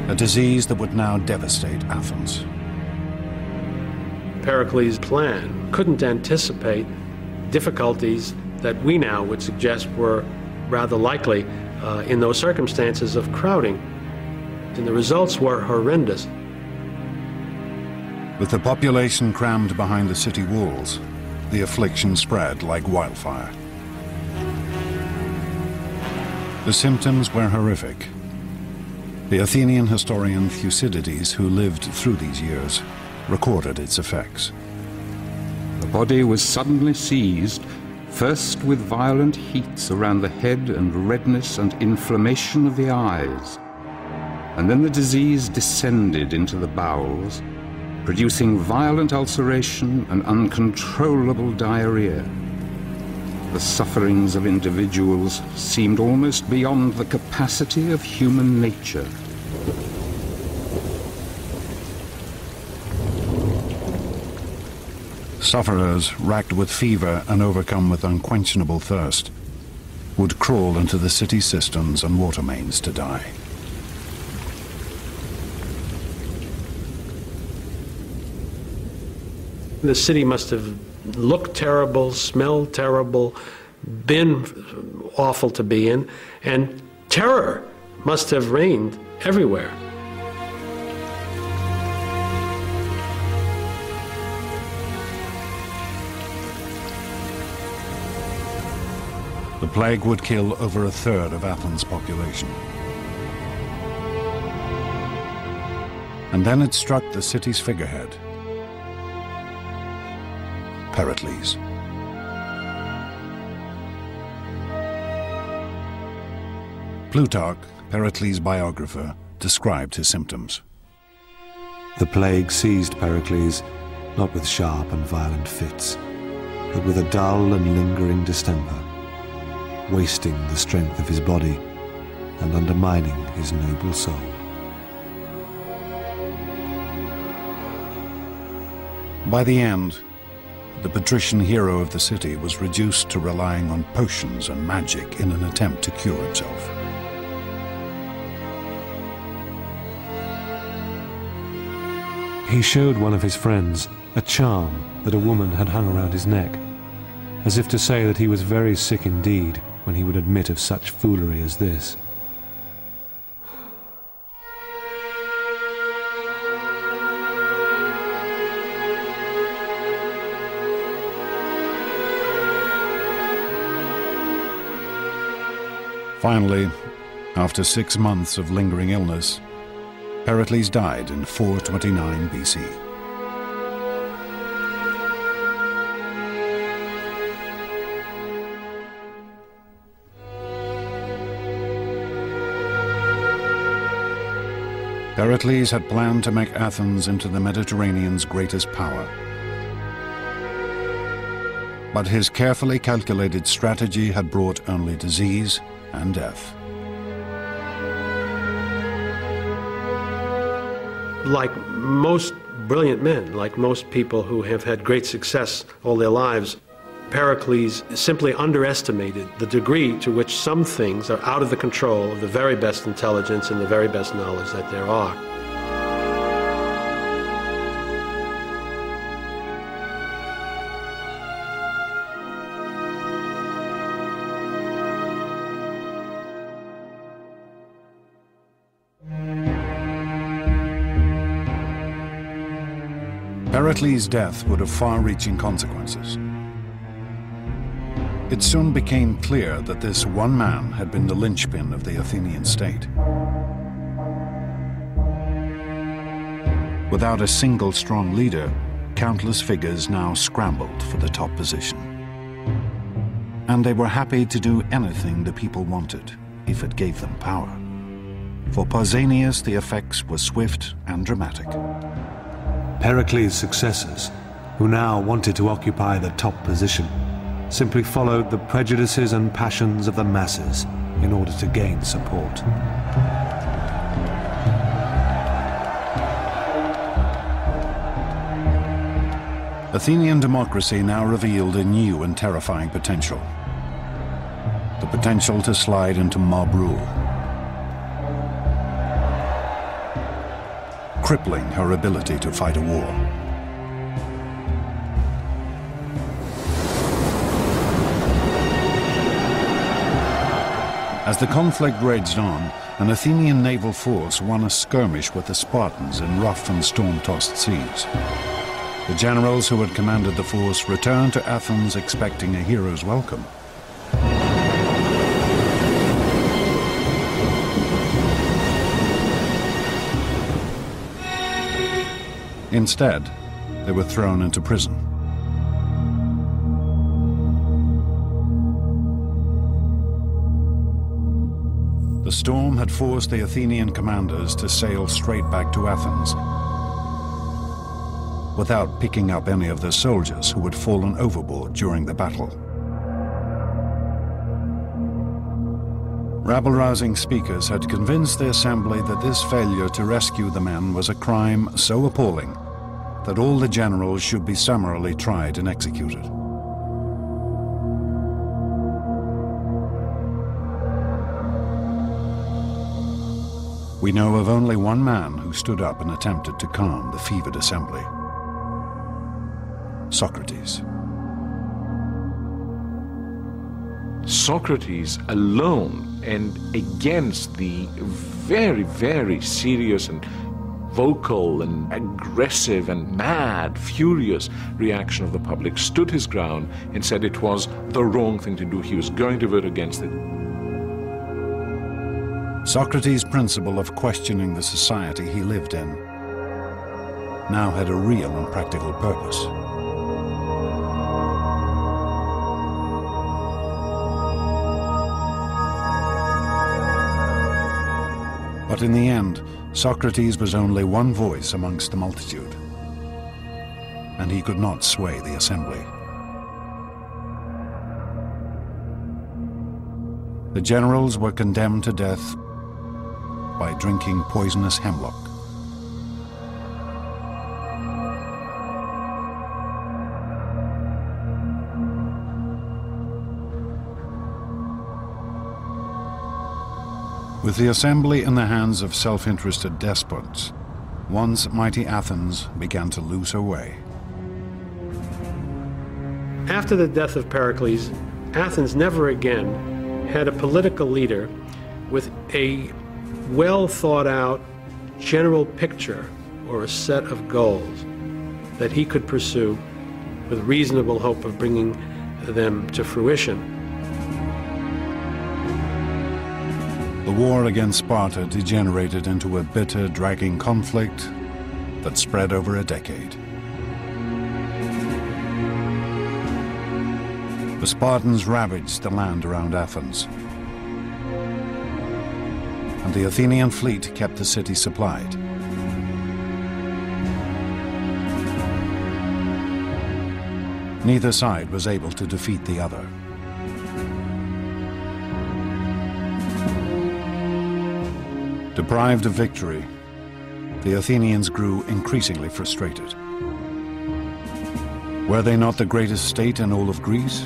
A: A disease that would now devastate Athens.
J: Pericles' plan couldn't anticipate difficulties that we now would suggest were rather likely in those circumstances of crowding. And the results were horrendous.
A: With the population crammed behind the city walls, the affliction spread like wildfire. The symptoms were horrific. The Athenian historian Thucydides, who lived through these years, recorded its effects.
I: The body was suddenly seized, first with violent heats around the head and redness and inflammation of the eyes, and then the disease descended into the bowels, producing violent ulceration and uncontrollable diarrhea. The sufferings of individuals seemed almost beyond the capacity of human nature.
A: Sufferers, racked with fever and overcome with unquenchable thirst, would crawl into the city cisterns and water mains to die.
J: The city must have looked terrible, smelled terrible, been awful to be in, and terror must have reigned everywhere.
A: The plague would kill over a third of Athens' population. And then it struck the city's figurehead, Pericles. Plutarch, Pericles' biographer, described his symptoms.
H: The plague seized Pericles, not with sharp and violent fits, but with a dull and lingering distemper, wasting the strength of his body and undermining his noble soul.
A: By the end, the patrician hero of the city was reduced to relying on potions and magic in an attempt to cure himself.
H: He showed one of his friends a charm that a woman had hung around his neck, as if to say that he was very sick indeed when he would admit of such foolery as this.
A: Finally, after 6 months of lingering illness, Pericles died in 429 BC. Pericles had planned to make Athens into the Mediterranean's greatest power. But his carefully calculated strategy had brought only disease and death.
J: Like most brilliant men, like most people who have had great success all their lives, Pericles simply underestimated the degree to which some things are out of the control of the very best intelligence and the very best knowledge that there are.
A: Pericles' death would have far-reaching consequences. It soon became clear that this one man had been the linchpin of the Athenian state. Without a single strong leader, countless figures now scrambled for the top position. And they were happy to do anything the people wanted, if it gave them power. For Pausanias, the effects were swift and dramatic.
H: Pericles' successors, who now wanted to occupy the top position, simply followed the prejudices and passions of the masses in order to gain support.
A: Athenian democracy now revealed a new and terrifying potential. The potential to slide into mob rule, crippling her ability to fight a war. As the conflict raged on, an Athenian naval force won a skirmish with the Spartans in rough and storm-tossed seas. The generals who had commanded the force returned to Athens expecting a hero's welcome. Instead, they were thrown into prison. The storm had forced the Athenian commanders to sail straight back to Athens, without picking up any of their soldiers who had fallen overboard during the battle. Rabble-rousing speakers had convinced the assembly that this failure to rescue the men was a crime so appalling that all the generals should be summarily tried and executed. We know of only one man who stood up and attempted to calm the fevered assembly: Socrates.
N: Socrates alone, and against the very, very serious and vocal and aggressive and mad, furious reaction of the public, stood his ground and said it was the wrong thing to do. He was going to vote against it.
A: Socrates' principle of questioning the society he lived in now had a real and practical purpose. But in the end, Socrates was only one voice amongst the multitude, and he could not sway the assembly. The generals were condemned to death by drinking poisonous hemlock. With the assembly in the hands of self-interested despots, once mighty Athens began to lose her way.
J: After the death of Pericles, Athens never again had a political leader with a well-thought-out general picture or a set of goals that he could pursue with reasonable hope of bringing them to fruition.
A: The war against Sparta degenerated into a bitter, dragging conflict that spread over a decade. The Spartans ravaged the land around Athens, and the Athenian fleet kept the city supplied. Neither side was able to defeat the other. Deprived of victory, the Athenians grew increasingly frustrated. Were they not the greatest state in all of Greece?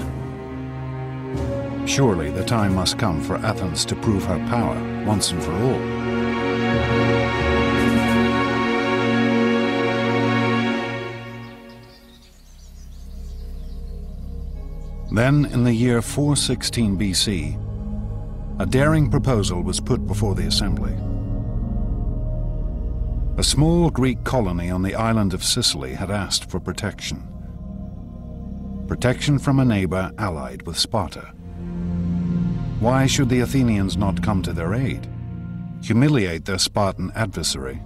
A: Surely the time must come for Athens to prove her power once and for all. Then, in the year 416 BC, a daring proposal was put before the assembly. A small Greek colony on the island of Sicily had asked for protection. Protection from a neighbor allied with Sparta. Why should the Athenians not come to their aid, humiliate their Spartan adversary,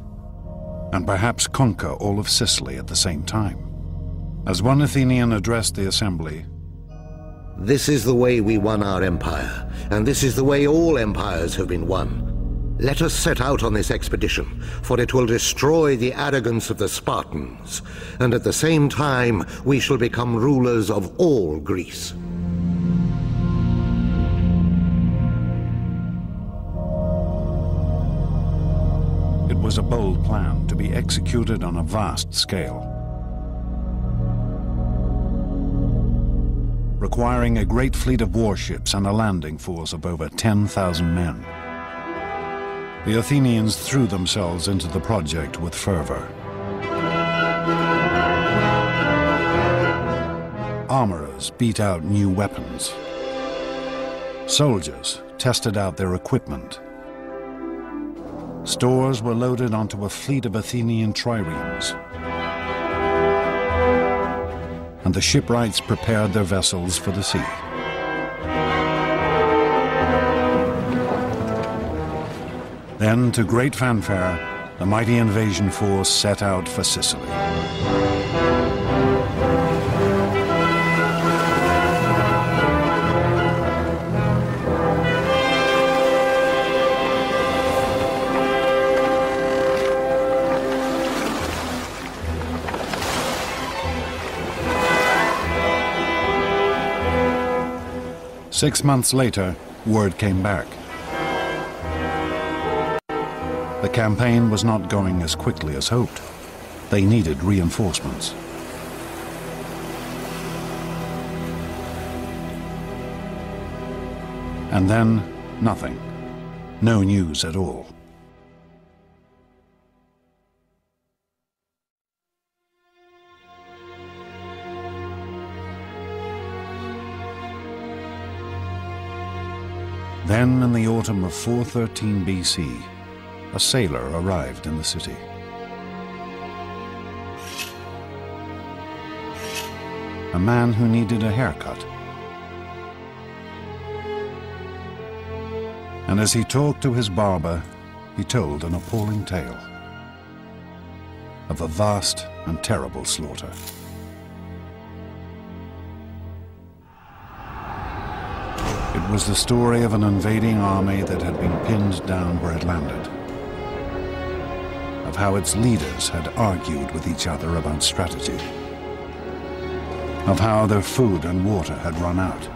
A: and perhaps conquer all of Sicily at the same time? As one Athenian addressed the assembly,
B: This is the way we won our empire, and this is the way all empires have been won. Let us set out on this expedition, for it will destroy the arrogance of the Spartans, and at the same time we shall become rulers of all Greece.
A: It was a bold plan to be executed on a vast scale, requiring a great fleet of warships and a landing force of over 10,000 men. The Athenians threw themselves into the project with fervor. Armorers beat out new weapons. Soldiers tested out their equipment. Stores were loaded onto a fleet of Athenian triremes. And the shipwrights prepared their vessels for the sea. Then, to great fanfare, the mighty invasion force set out for Sicily. Six months later, word came back. The campaign was not going as quickly as hoped. They needed reinforcements. And then, nothing. No news at all. Then, in the autumn of 413 BC, a sailor arrived in the city. A man who needed a haircut. And as he talked to his barber, he told an appalling tale of a vast and terrible slaughter. It was the story of an invading army that had been pinned down where it landed, of how its leaders had argued with each other about strategy, of how their food and water had run out,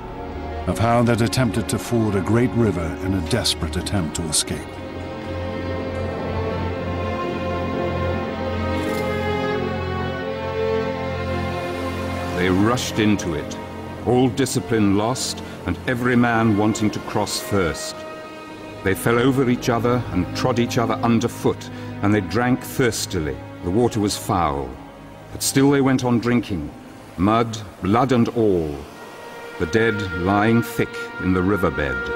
A: of how they'd attempted to ford a great river in a desperate attempt to escape.
I: They rushed into it, all discipline lost and every man wanting to cross first. They fell over each other and trod each other underfoot, and they drank thirstily. The water was foul, but still they went on drinking, mud, blood and all, the dead lying thick in the riverbed.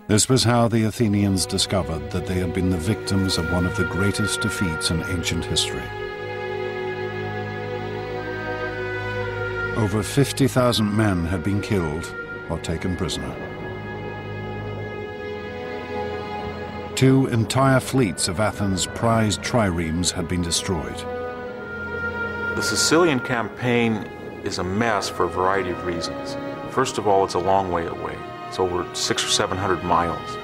A: This was how the Athenians discovered that they had been the victims of one of the greatest defeats in ancient history. Over 50,000 men had been killed or taken prisoner. 2 entire fleets of Athens' prized triremes had been destroyed.
O: The Sicilian campaign is a mess for a variety of reasons. First of all, it's a long way away. It's over 600 or 700 miles.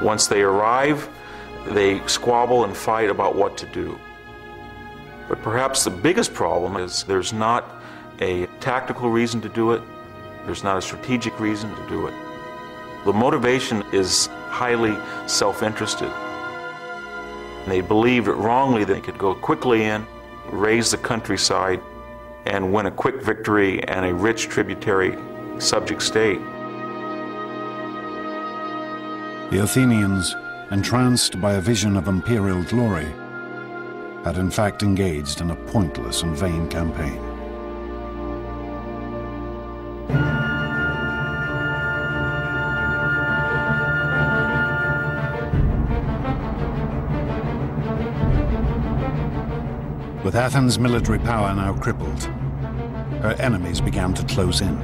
O: Once they arrive, they squabble and fight about what to do. But perhaps the biggest problem is there's not a tactical reason to do it. There's not a strategic reason to do it. The motivation is highly self-interested. They believed wrongly they could go quickly in, raise the countryside, and win a quick victory and a rich tributary subject state.
A: The Athenians, entranced by a vision of imperial glory, had in fact engaged in a pointless and vain campaign. With Athens' military power now crippled, her enemies began to close in.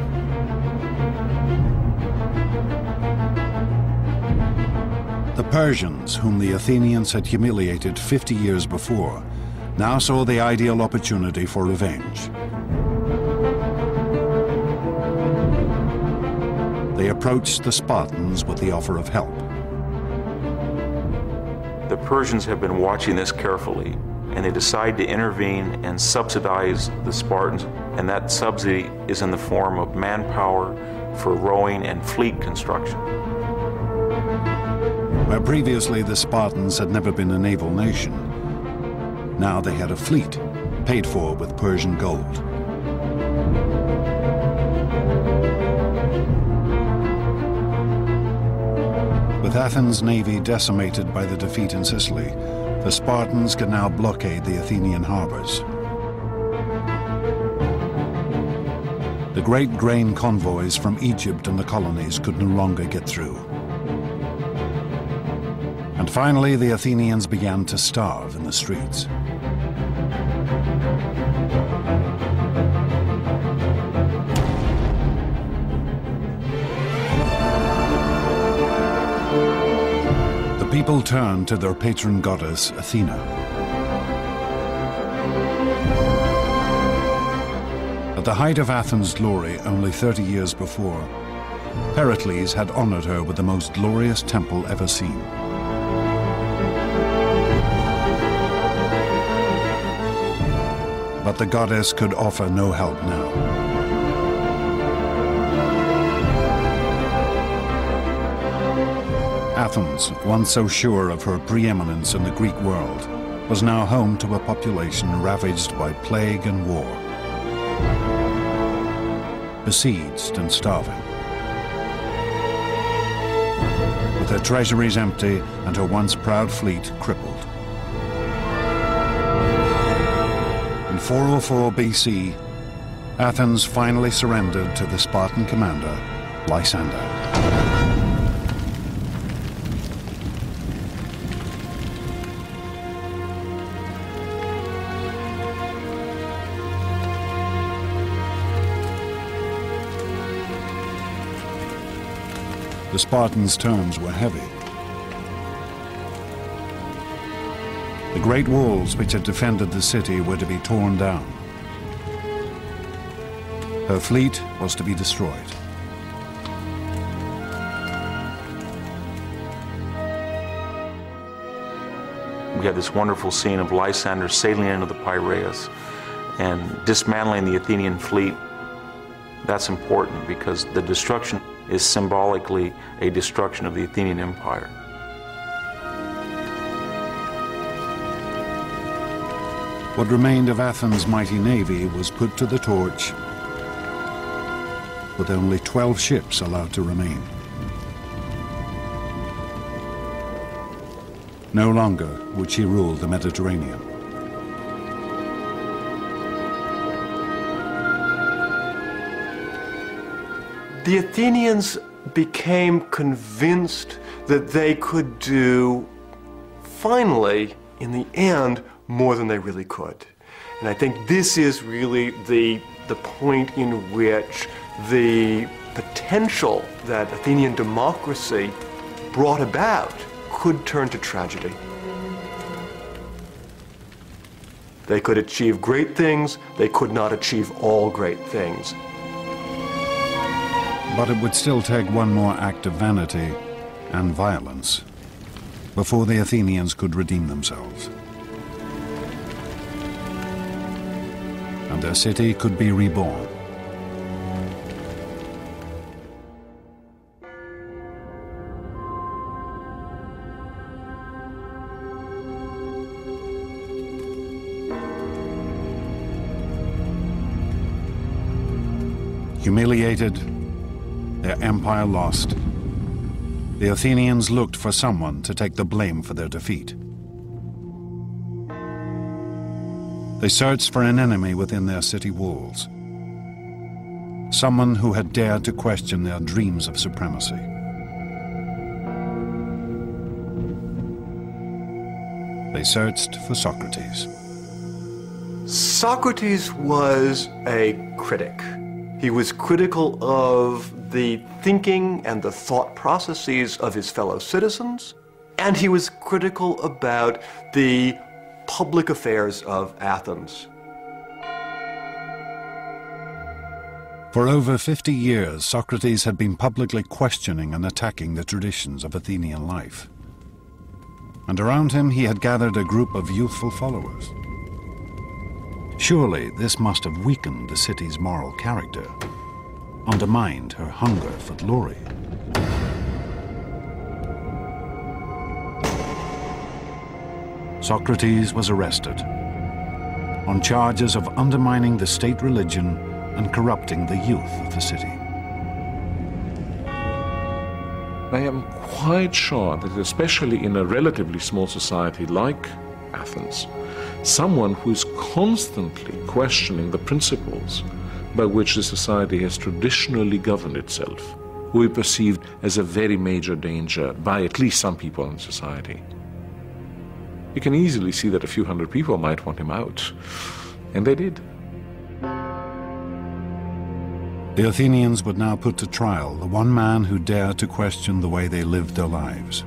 A: The Persians, whom the Athenians had humiliated 50 years before, now saw the ideal opportunity for revenge. They approached the Spartans with the offer of help.
O: The Persians have been watching this carefully, and they decide to intervene and subsidize the Spartans, and that subsidy is in the form of manpower for rowing and fleet construction.
A: Where previously the Spartans had never been a naval nation, now they had a fleet, paid for with Persian gold. With Athens' navy decimated by the defeat in Sicily, the Spartans could now blockade the Athenian harbors. The great grain convoys from Egypt and the colonies could no longer get through. And finally, the Athenians began to starve in the streets. The people turned to their patron goddess, Athena. At the height of Athens' glory, only 30 years before, Pericles had honored her with the most glorious temple ever seen. But the goddess could offer no help now. Athens, once so sure of her preeminence in the Greek world, was now home to a population ravaged by plague and war, besieged and starving. With her treasuries empty and her once proud fleet crippled. In 404 BC, Athens finally surrendered to the Spartan commander, Lysander. The Spartans' terms were heavy. The great walls which had defended the city were to be torn down. Her fleet was to be destroyed.
O: We have this wonderful scene of Lysander sailing into the Piraeus and dismantling the Athenian fleet. That's important because the destruction is symbolically a destruction of the Athenian Empire.
A: What remained of Athens' mighty navy was put to the torch, with only 12 ships allowed to remain. No longer would she rule the Mediterranean.
K: The Athenians became convinced that they could do, finally, in the end, more than they really could. And I think this is really the point in which the potential that Athenian democracy brought about could turn to tragedy. They could achieve great things, they could not achieve all great things.
A: But it would still take one more act of vanity and violence before the Athenians could redeem themselves. And their city could be reborn. Humiliated, their empire lost, the Athenians looked for someone to take the blame for their defeat. They searched for an enemy within their city walls, someone who had dared to question their dreams of supremacy. They searched for Socrates.
K: Socrates was a critic. He was critical of the thinking and the thought processes of his fellow citizens, and he was critical about the public affairs of Athens.
A: For over 50 years, Socrates had been publicly questioning and attacking the traditions of Athenian life. And around him he had gathered a group of youthful followers. Surely this must have weakened the city's moral character, undermined her hunger for glory. Socrates was arrested on charges of undermining the state religion and corrupting the youth of the city.
N: I am quite sure that especially in a relatively small society like Athens, someone who is constantly questioning the principles by which the society has traditionally governed itself will be perceived as a very major danger by at least some people in society. You can easily see that a few hundred people might want him out, and they did.
A: The Athenians would now put to trial the one man who dared to question the way they lived their lives.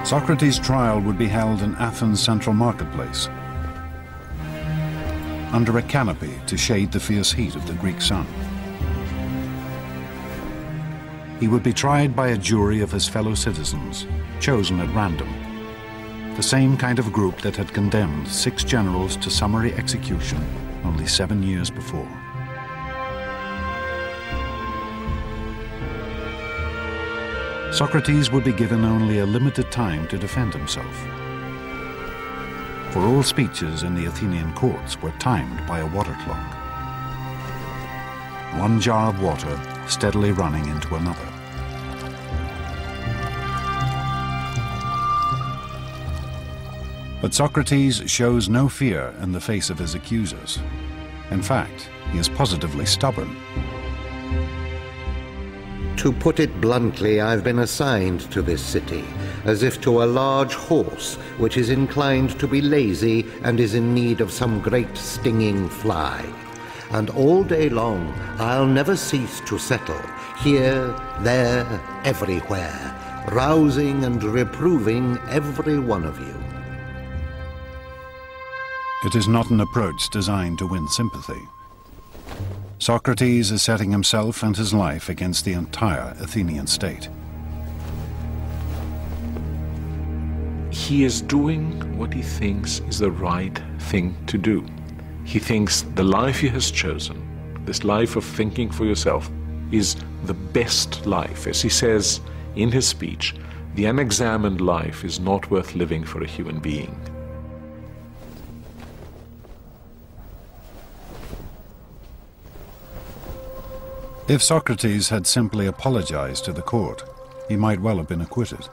A: Socrates' trial would be held in Athens' central marketplace, under a canopy to shade the fierce heat of the Greek sun. He would be tried by a jury of his fellow citizens, chosen at random, the same kind of group that had condemned 6 generals to summary execution only 7 years before. Socrates would be given only a limited time to defend himself. For all speeches in the Athenian courts were timed by a water clock. 1 jar of water steadily running into another. But Socrates shows no fear in the face of his accusers. In fact, he is positively stubborn.
B: To put it bluntly, I've been assigned to this city, as if to a large horse which is inclined to be lazy and is in need of some great stinging fly. And all day long I'll never cease to settle, here, there, everywhere, rousing and reproving every one of you.
A: It is not an approach designed to win sympathy. Socrates is setting himself and his life against the entire Athenian state.
N: He is doing what he thinks is the right thing to do. He thinks the life he has chosen, this life of thinking for yourself, is the best life. As he says in his speech, the unexamined life is not worth living for a human being.
A: If Socrates had simply apologized to the court, he might well have been acquitted.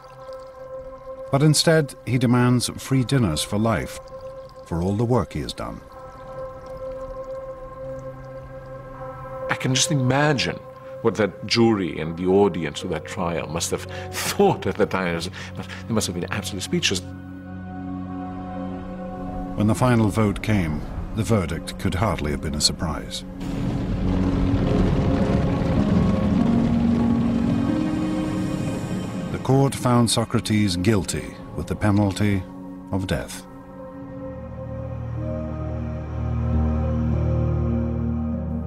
A: But instead, he demands free dinners for life, for all the work he has done.
N: I can just imagine what that jury and the audience of that trial must have thought at the time. They must have been absolutely speechless.
A: When the final vote came, the verdict could hardly have been a surprise. The court found Socrates guilty with the penalty of death.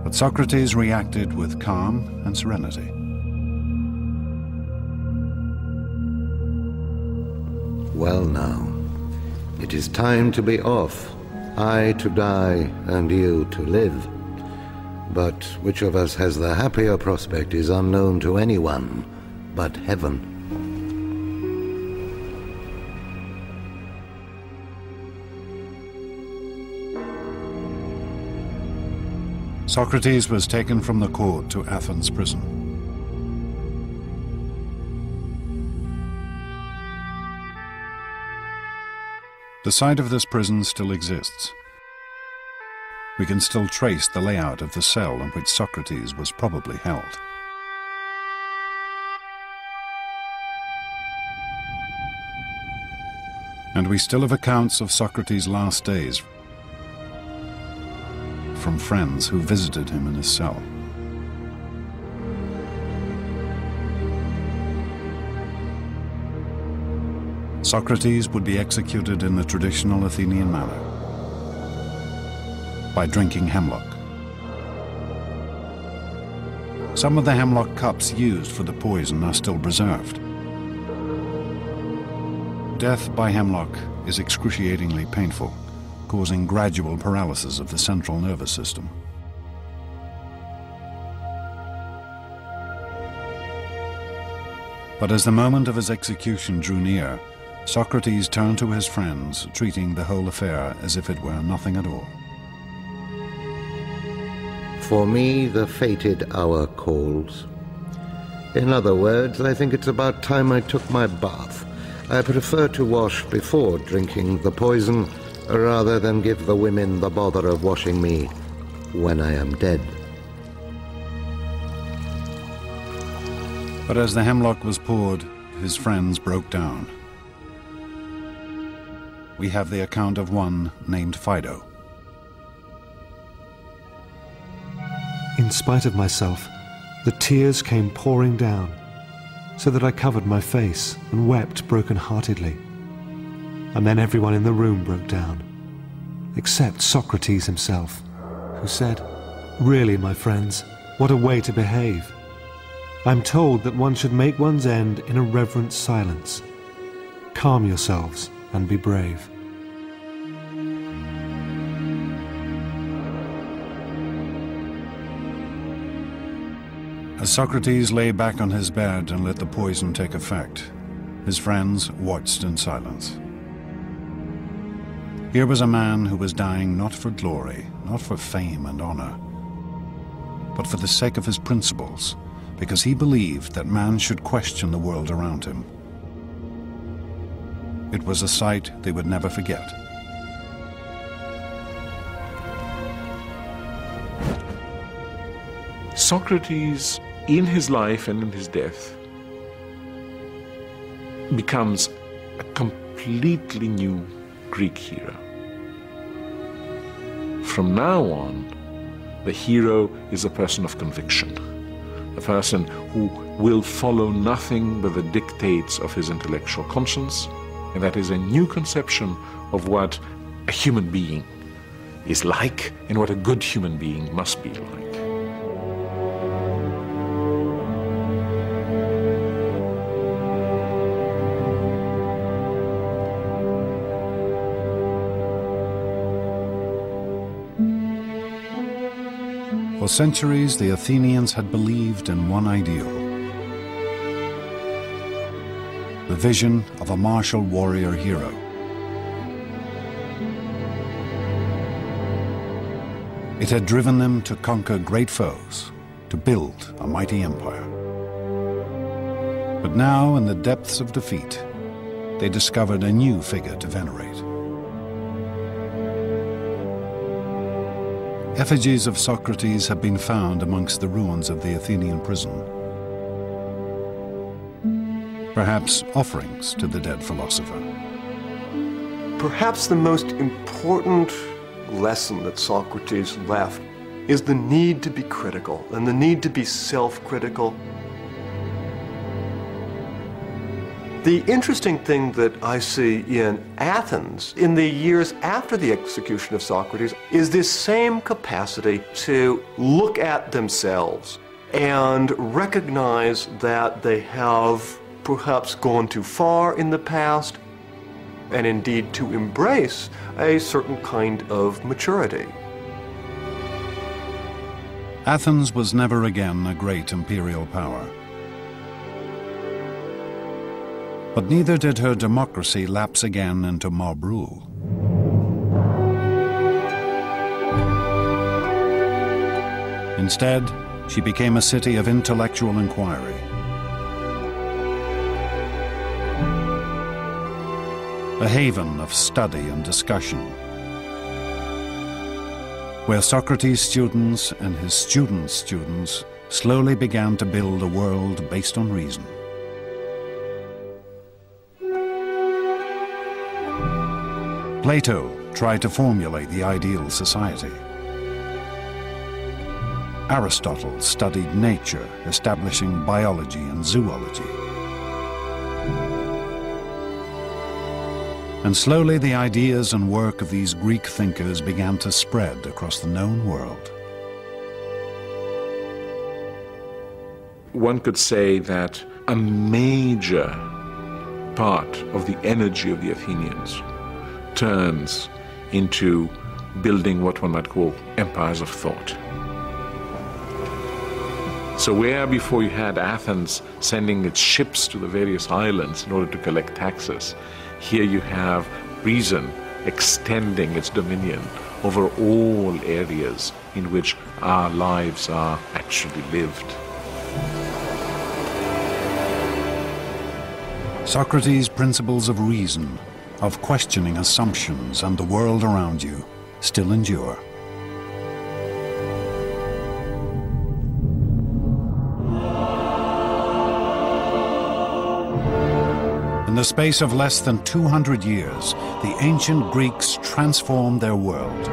A: But Socrates reacted with calm and serenity.
B: Well now, it is time to be off, I to die and you to live. But which of us has the happier prospect is unknown to anyone but heaven.
A: Socrates was taken from the court to Athens prison. The site of this prison still exists. We can still trace the layout of the cell in which Socrates was probably held. And we still have accounts of Socrates' last days from friends who visited him in his cell. Socrates would be executed in the traditional Athenian manner, by drinking hemlock. Some of the hemlock cups used for the poison are still preserved. Death by hemlock is excruciatingly painful, causing gradual paralysis of the central nervous system. But as the moment of his execution drew near, Socrates turned to his friends, treating the whole affair as if it were nothing at all.
B: For me, the fated hour calls. In other words, I think it's about time I took my bath. I prefer to wash before drinking the poison, rather than give the women the bother of washing me when I am dead.
A: But as the hemlock was poured, his friends broke down. We have the account of one named Fido.
H: In spite of myself, the tears came pouring down, so that I covered my face and wept broken-heartedly. And then everyone in the room broke down, except Socrates himself, who said, "Really, my friends, what a way to behave. I'm told that one should make one's end in a reverent silence. Calm yourselves and be brave."
A: As Socrates lay back on his bed and let the poison take effect, his friends watched in silence. Here was a man who was dying not for glory, not for fame and honor, but for the sake of his principles, because he believed that man should question the world around him. It was a sight they would never forget.
N: Socrates, in his life and in his death, becomes a completely new Greek hero. From now on, the hero is a person of conviction, a person who will follow nothing but the dictates of his intellectual conscience, and that is a new conception of what a human being is like and what a good human being must be like.
A: For centuries, the Athenians had believed in one ideal: the vision of a martial warrior hero. It had driven them to conquer great foes, to build a mighty empire. But now, in the depths of defeat, they discovered a new figure to venerate. Effigies of Socrates have been found amongst the ruins of the Athenian prison. Perhaps offerings to the dead philosopher.
K: Perhaps the most important lesson that Socrates left is the need to be critical and the need to be self-critical. The interesting thing that I see in Athens in the years after the execution of Socrates is this same capacity to look at themselves and recognize that they have perhaps gone too far in the past, and indeed to embrace a certain kind of maturity.
A: Athens was never again a great imperial power. But neither did her democracy lapse again into mob rule. Instead, she became a city of intellectual inquiry. a haven of study and discussion, where Socrates' students and his students' students slowly began to build a world based on reason. Plato tried to formulate the ideal society. Aristotle studied nature, establishing biology and zoology. And slowly the ideas and work of these Greek thinkers began to spread across the known world.
N: One could say that a major part of the energy of the Athenians turns into building what one might call empires of thought. So where before you had Athens sending its ships to the various islands in order to collect taxes, here you have reason extending its dominion over all areas in which our lives are actually lived.
A: Socrates' principles of reason, of questioning assumptions and the world around you, still endure. In the space of less than 200 years, the ancient Greeks transformed their world.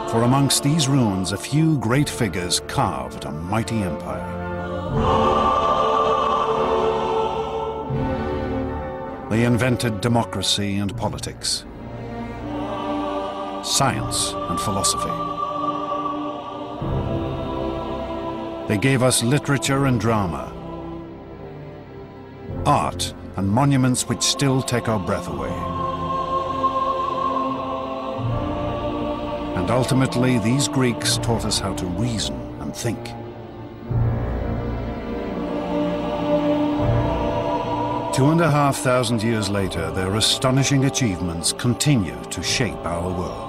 A: For amongst these ruins, a few great figures carved a mighty empire. They invented democracy and politics, science and philosophy. They gave us literature and drama, art and monuments which still take our breath away. And ultimately, these Greeks taught us how to reason and think. Two and a half thousand years later, their astonishing achievements continue to shape our world.